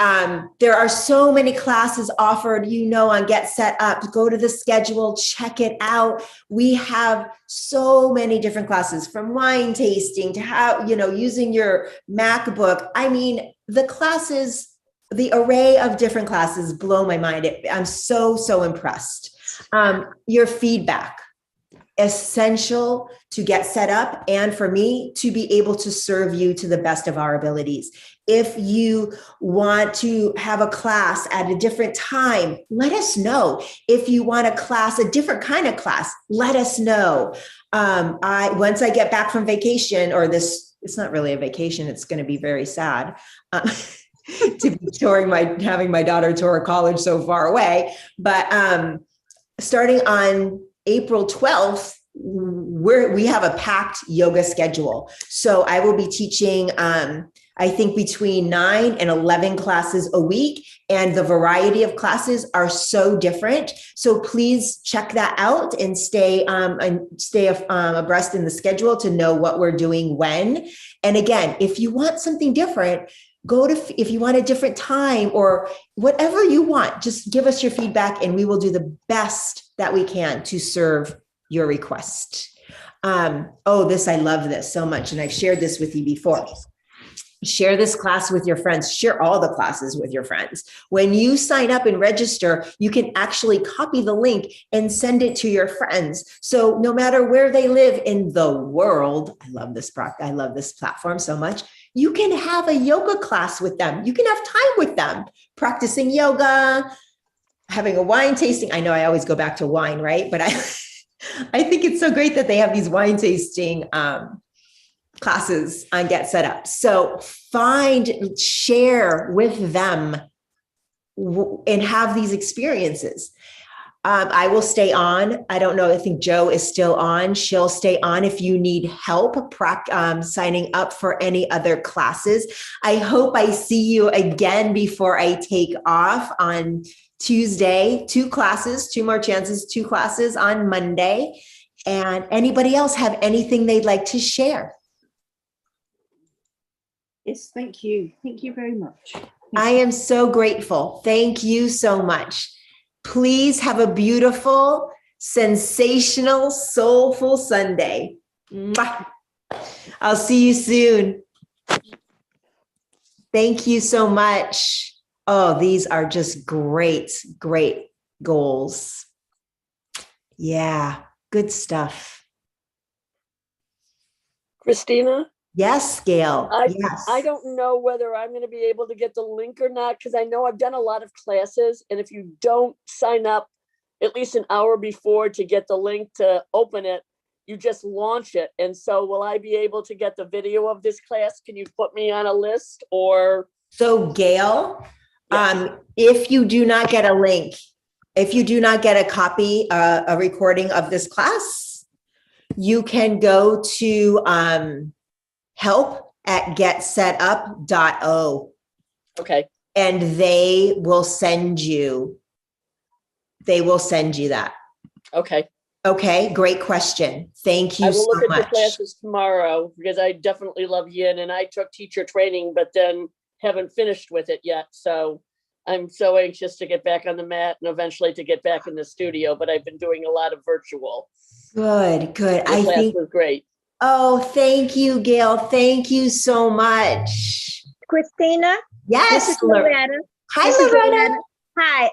There are so many classes offered, on Get Set Up. Go to the schedule, check it out. We have so many different classes, from wine tasting to how, using your MacBook. I mean, the classes, the array of different classes blow my mind. I'm so impressed. Your feedback, essential to Get Set Up and for me to be able to serve you to the best of our abilities. If you want to have a class at a different time, let us know. If you want a class, a different kind of class, let us know. Once I get back from vacation, or this, it's not really a vacation, it's going to be very sad to be having my daughter tour a college so far away. But starting on April 12th, we have a packed yoga schedule. So I will be teaching, I think between 9 and 11 classes a week, and the variety of classes are so different. So please check that out and stay abreast in the schedule to know what we're doing when. And again, if you want something different, if you want a different time or whatever you want, just give us your feedback and we will do the best that we can to serve your request. I love this so much. And I've shared this with you before. Share this class with your friends. Share all the classes with your friends. When you sign up and register, you can actually copy the link and send it to your friends. So no matter where they live in the world, I love this platform so much. You can have a yoga class with them. You can have time with them, practicing yoga, having a wine tasting. I know I always go back to wine, right? But I think it's so great that they have these wine tasting classes on Get Set Up. So share with them and have these experiences. I will stay on. I don't know. I think Joe is still on. She'll stay on if you need help signing up for any other classes. I hope I see you again before I take off on Tuesday. 2 classes, 2 more chances, 2 classes on Monday. And anybody else have anything they'd like to share? Yes, thank you. Thank you very much. I am so grateful. Thank you so much. Please have a beautiful, sensational, soulful Sunday. Mwah. I'll see you soon. Thank you so much. Oh, these are just great, great goals. Yeah, good stuff. Christina, Yes, Gail. Yes. I don't know whether I'm going to be able to get the link or not, because I know I've done a lot of classes, and if you don't sign up at least an hour before to get the link to open it, you just launch it. And so will I be able to get the video of this class? Can you put me on a list or? So Gail, Yes. if you do not get a link, if you do not get a copy, a recording of this class, you can go to help@getsetup.o, Okay, and they will send you that. okay. Okay, great question. Thank I you will so look at the much. classes tomorrow, because I definitely love Yin, and I took teacher training, but then haven't finished with it yet. So I'm so anxious to get back on the mat and eventually to get back in the studio, but I've been doing a lot of virtual. Good, good. The I class think, was great. oh, thank you, Gail. Thank you so much. Christina, Yes, this is Loretta. Hi, This is Loretta. Hi.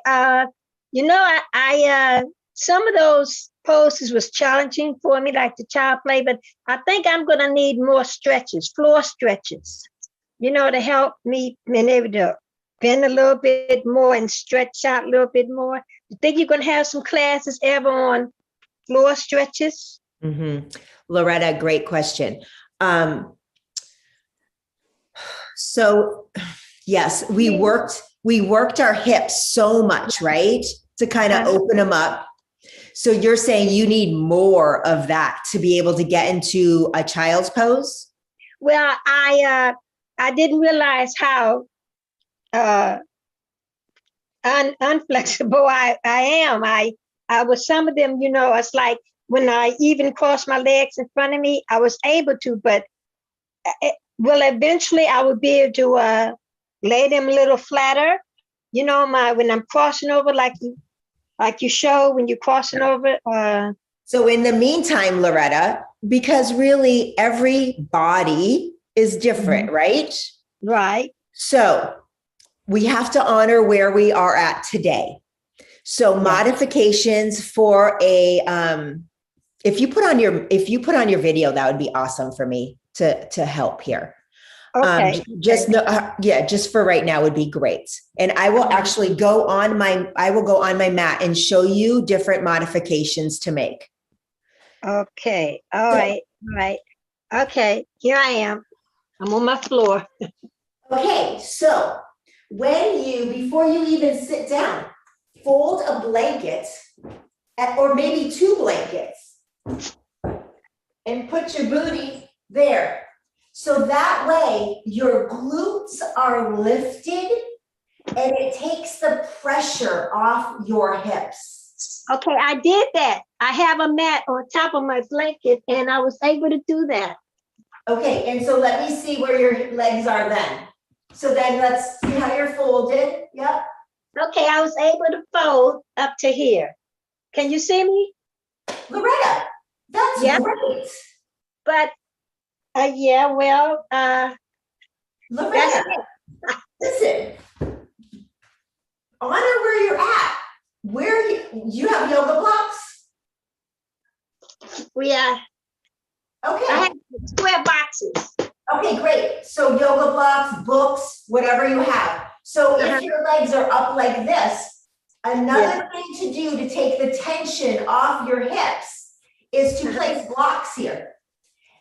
I some of those poses was challenging for me, like the child play, but I think I'm gonna need more stretches, floor stretches, to help me being able to bend a little bit more and stretch out a little bit more. You think you're gonna have some classes ever on floor stretches? Loretta, great question. So yes, we worked our hips so much, right? To kind of open them up. So you're saying you need more of that to be able to get into a child's pose? Well, I didn't realize how unflexible I am. I was some of them, it's like when I even crossed my legs in front of me, I was able to, but eventually I would be able to lay them a little flatter. When I'm crossing over, like you show when you're crossing over. So in the meantime, Loretta, because really every body is different, right? Right. So we have to honor where we are at today. So modifications for if you put on your video, that would be awesome for me to help here. Okay. Just for right now would be great. And I will actually go on my mat and show you different modifications to make. Okay. All right. Okay. Here I am. I'm on my floor. Okay. So before you even sit down, fold a blanket or maybe 2 blankets and put your booty there. So that way your glutes are lifted and it takes the pressure off your hips. Okay, I did that. I have a mat on top of my blanket and I was able to do that. Okay, and so let me see where your legs are then. So then let's see how you're folded. Yep. Okay, I was able to fold up to here. Can you see me? Loretta, that's great. But Loretta, listen, honor where you're at. Where you have yoga blocks? We are. Okay. I have square boxes. Okay, great. So yoga blocks, books, whatever you have. So if your legs are up like this, another thing to do to take the tension off your hips is to place blocks here.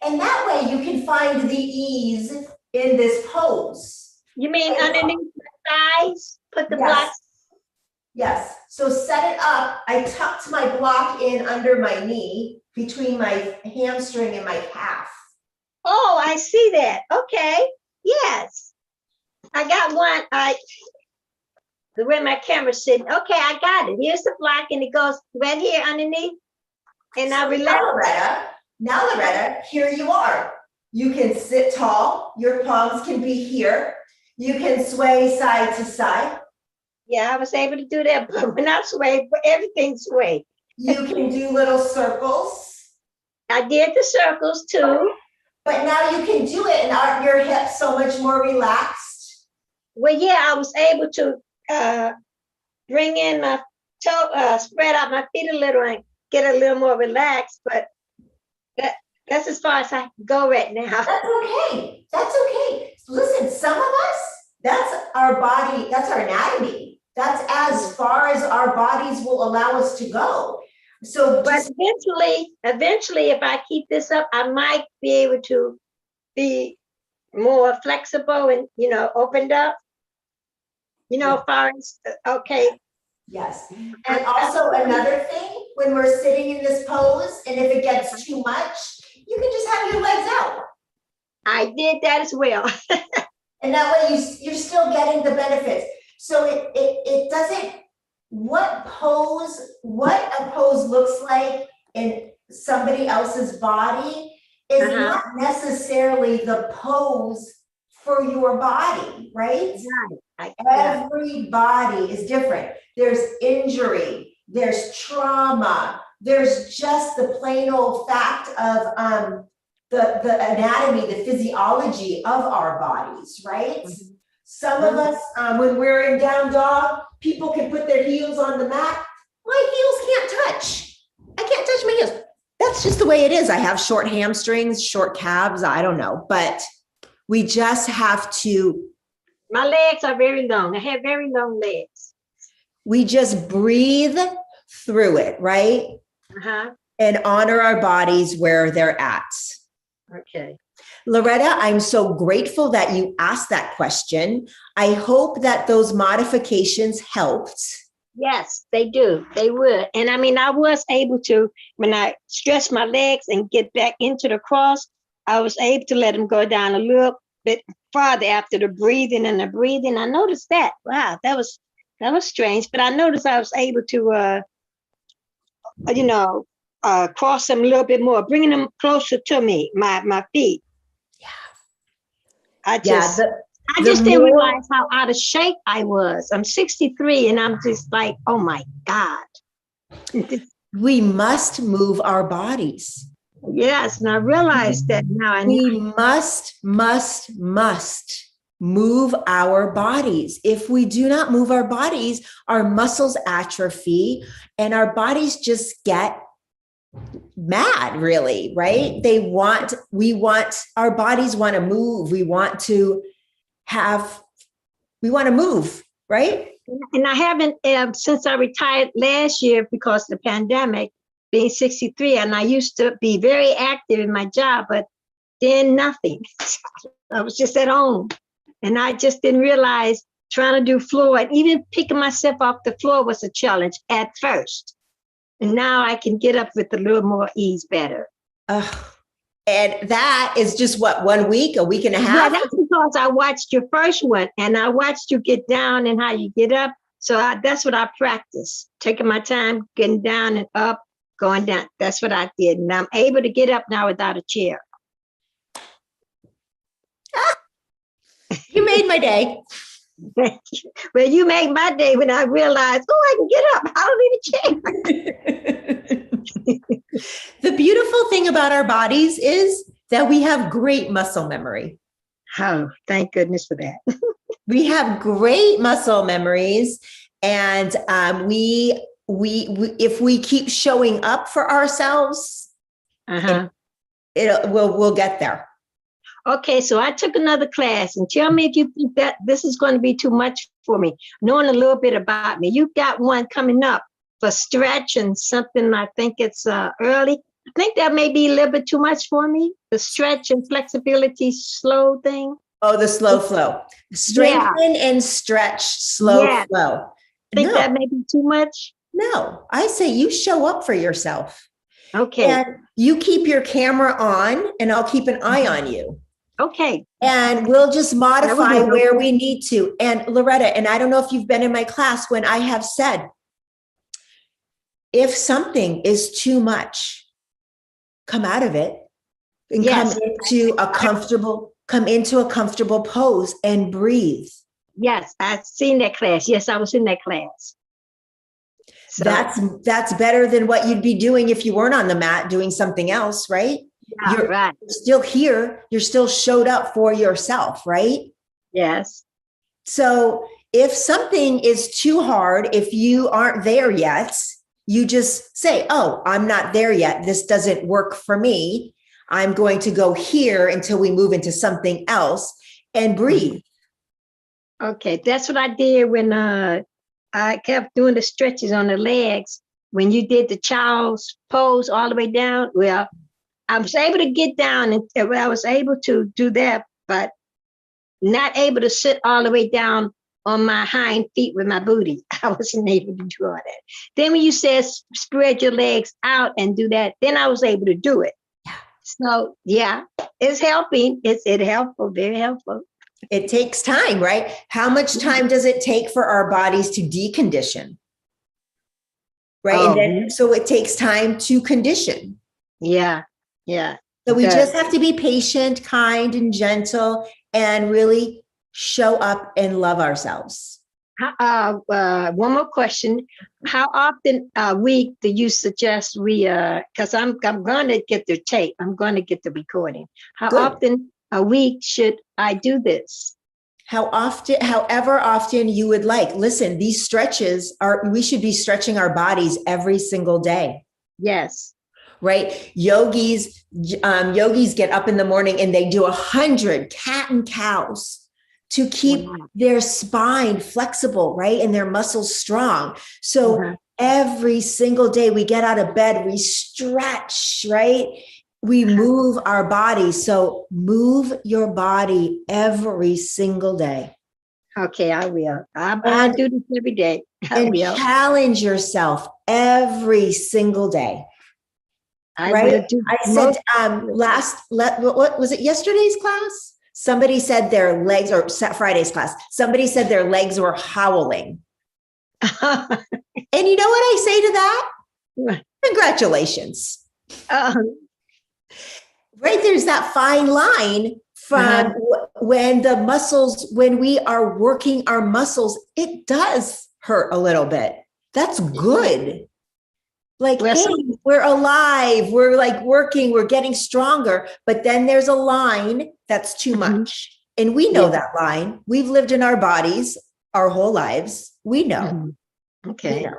And that way you can find the ease in this pose. You mean underneath the thighs? Put the blocks? Yes, so set it up. I tucked my block in under my knee between my hamstring and my calf. Oh, I see that. Okay. Yes. I got one. The way my camera's sitting. Okay, I got it. Here's the block and it goes right here underneath. And I relax. Now Loretta, here you are. You can sit tall. Your palms can be here. You can sway side to side. Yeah, I was able to do that, but when I sway, everything swayed. You can do little circles. I did the circles too. But now you can do it and aren't your hips so much more relaxed? Well, yeah, I was able to bring in my toe, spread out my feet a little and get a little more relaxed, but that's as far as I can go right now. That's okay. That's okay. Listen, some of us, that's our body, that's our anatomy. That's as far as our bodies will allow us to go. So, but eventually, if I keep this up, I might be able to be more flexible and, opened up, as far as, okay. Yes. And also another thing, when we're sitting in this pose, and if it gets too much, you can just have your legs out. I did that as well. And that way you're still getting the benefits. So it doesn't, what a pose looks like in somebody else's body is not necessarily the pose for your body, right? Every body is different. There's injury, there's trauma, there's just the plain old fact of the anatomy, the physiology of our bodies, right? Mm-hmm. Some of us, when we're in down dog, people can put their heels on the mat. My heels can't touch. I can't touch my heels. That's just the way it is. I have short hamstrings, short calves. I don't know, but we just have to. My legs are very long. I have very long legs. We just breathe through it, right? Uh-huh. And honor our bodies where they're at. Okay. Loretta, I'm so grateful that you asked that question. I hope that those modifications helped. Yes, they do. They would. And I mean, I was able to, when I stretch my legs and get back into the cross, I was able to let them go down a little bit farther after the breathing and the breathing. I noticed that. Wow, that was strange. But I noticed I was able to, cross them a little bit more, bringing them closer to me, my feet. I just didn't realize how out of shape I was. I'm 63 and I'm just like, oh my God. We must move our bodies. Yes, and I realized that now. We must move our bodies. If we do not move our bodies, our muscles atrophy and our bodies just get mad, really, right? Our bodies want to move. We want to move, right? And I haven't, since I retired last year because of the pandemic, being 63, and I used to be very active in my job, but then nothing. I was just at home. And I just didn't realize trying to do floor and even picking myself off the floor was a challenge at first. And now I can get up with a little more ease better. And that is just what, 1 week, a week and a half? Yeah, that's because I watched your first one and I watched you get down and how you get up. So that's what I practice, taking my time, getting down and up, going down. That's what I did. And I'm able to get up now without a chair. You made my day. Well, you made my day when I realized, I can get up. I don't need a chair. The beautiful thing about our bodies is that we have great muscle memory. Oh, thank goodness for that. We have great muscle memories, and we if we keep showing up for ourselves, we'll get there. Okay, so I took another class, and tell me if you think that this is going to be too much for me, knowing a little bit about me. You've got one coming up for stretch and something, I think it's early. I think that may be a little bit too much for me, the stretch and flexibility slow thing. Oh, the slow flow. Strengthen and stretch, slow flow. Think No. that may be too much? No, I say you show up for yourself. Okay, And you keep your camera on and I'll keep an eye on you. okay. And we'll just modify That would be where helpful. we need to. And Loretta, and I don't know if you've been in my class when I have said, if something is too much, come out of it and Yes. come into a comfortable pose and breathe. Yes, I've seen that class. Yes, I was in that class. So, That's better than what you'd be doing if you weren't on the mat doing something else, right? yeah, You're right. still here. You're still showed up for yourself, right? Yes. So if something is too hard, if you aren't there yet, you just say, oh, I'm not there yet. This doesn't work for me. I'm going to go here until we move into something else and breathe. Okay, that's what I did when I kept doing the stretches on the legs. When you did the child's pose all the way down, well, I was able to get down and I was able to do that, but not able to sit all the way down on my hind feet with my booty. I wasn't able to do all that. Then when you said spread your legs out and do that, then I was able to do it. So yeah, it's helping. It's helpful, very helpful. It takes time, right? How much time does it take for our bodies to decondition? Right. Oh. And then, so it takes time to condition. Yeah, yeah. So we Okay. just have to be patient, kind, and gentle, and really show up and love ourselves. One more question. How often a week do you suggest we, because I'm going to get the tape, I'm going to get the recording. How Good. often a week should I do this? However often you would like. Listen, these stretches we should be stretching our bodies every single day. Yes. Right? Yogis get up in the morning and they do 100 cat and cows to keep their spine flexible, right? And their muscles strong. So every single day we get out of bed, we stretch, right? We move our body. So move your body every single day. Okay, I will. I do this every day. I And will. challenge yourself every single day. I Right? will do I said what was it, yesterday's class? Somebody said their legs, or Friday's class, somebody said their legs were howling. And you know what I say to that? What? Congratulations. Right, there's that fine line from when we are working our muscles, it does hurt a little bit. That's good. Like, hey, we're alive, we're like working, we're getting stronger, but then there's a line that's too much. And we know that line. We've lived in our bodies our whole lives. We know. Okay. We know.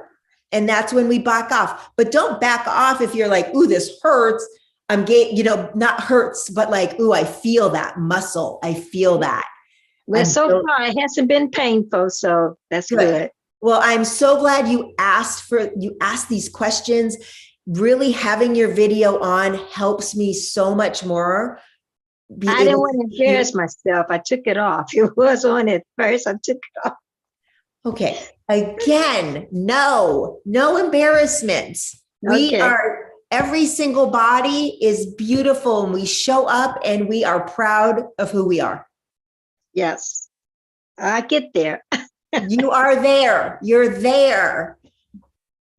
And that's when we back off. But don't back off if you're like, ooh, this hurts. I'm getting, not hurts, but like, ooh, I feel that muscle. I feel that. Well, so far it hasn't been painful, so that's good. Well, I'm so glad you asked these questions. Really having your video on helps me so much more. I didn't want to embarrass myself. I took it off. It was on at first. I took it off. Okay. Again, no embarrassment. Every single body is beautiful and we show up and we are proud of who we are. Yes. I get there. You are there. You're there.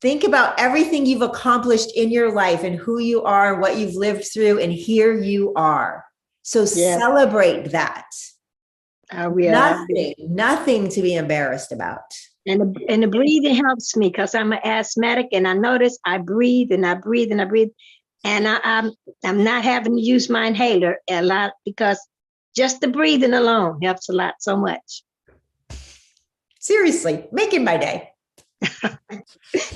Think about everything you've accomplished in your life and who you are and what you've lived through, and here you are. So celebrate that. Nothing to be embarrassed about. And the breathing helps me because I'm an asthmatic, and I notice I breathe and I breathe and I breathe, and I'm not having to use my inhaler a lot because just the breathing alone helps a lot so much. Seriously, making my day.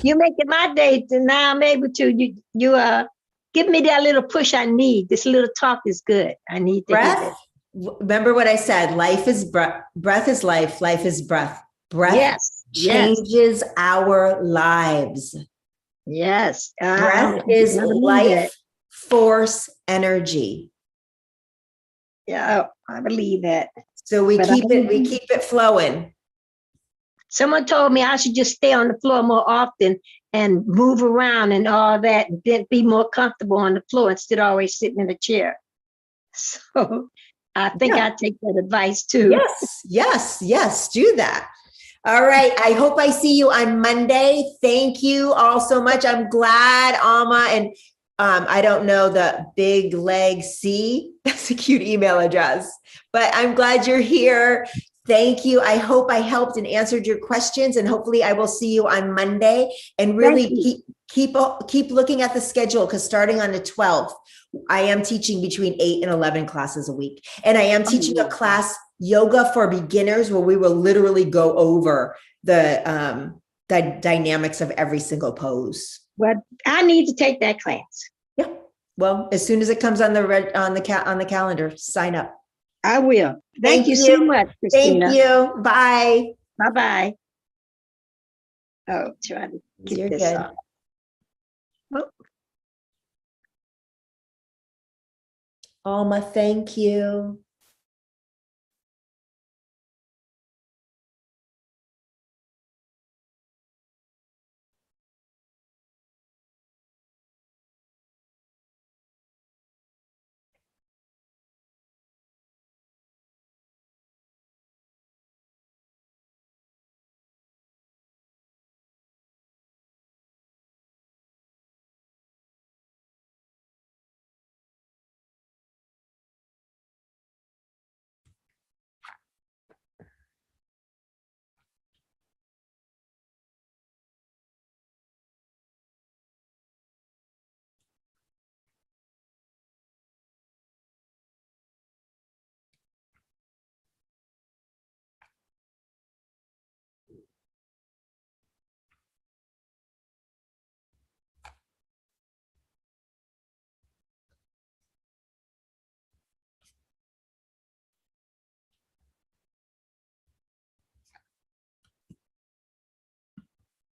You're making my day. Now I'm able to. You give me that little push I need. This little talk is good. I need to hear breath. Remember what I said. Life is breath. Breath is life. Life is breath. Breath changes our lives. Yes. Breath is life force energy. Yeah, I believe that. So we keep it flowing. Someone told me I should just stay on the floor more often and move around and all that, and then be more comfortable on the floor instead of always sitting in a chair. So I think Yeah. I take that advice too. Yes, do that. All right. I hope I see you on Monday. Thank you all so much. I'm glad, Alma, and I don't know the Big Leg C. That's a cute email address, but I'm glad you're here. Thank you. I hope I helped and answered your questions, and hopefully I will see you on Monday. And really keep looking at the schedule, because starting on the 12th, I am teaching between 8 and 11 classes a week. And I am teaching a class, Yoga for Beginners, where we will literally go over the dynamics of every single pose. But I need to take that class. Yeah. Well, as soon as it comes on the calendar, sign up. I will. Thank Thank you so you. much, Christina. Thank you. Bye. Bye-bye. Oh, trying to get You're this good. off. Oh, Alma, thank you.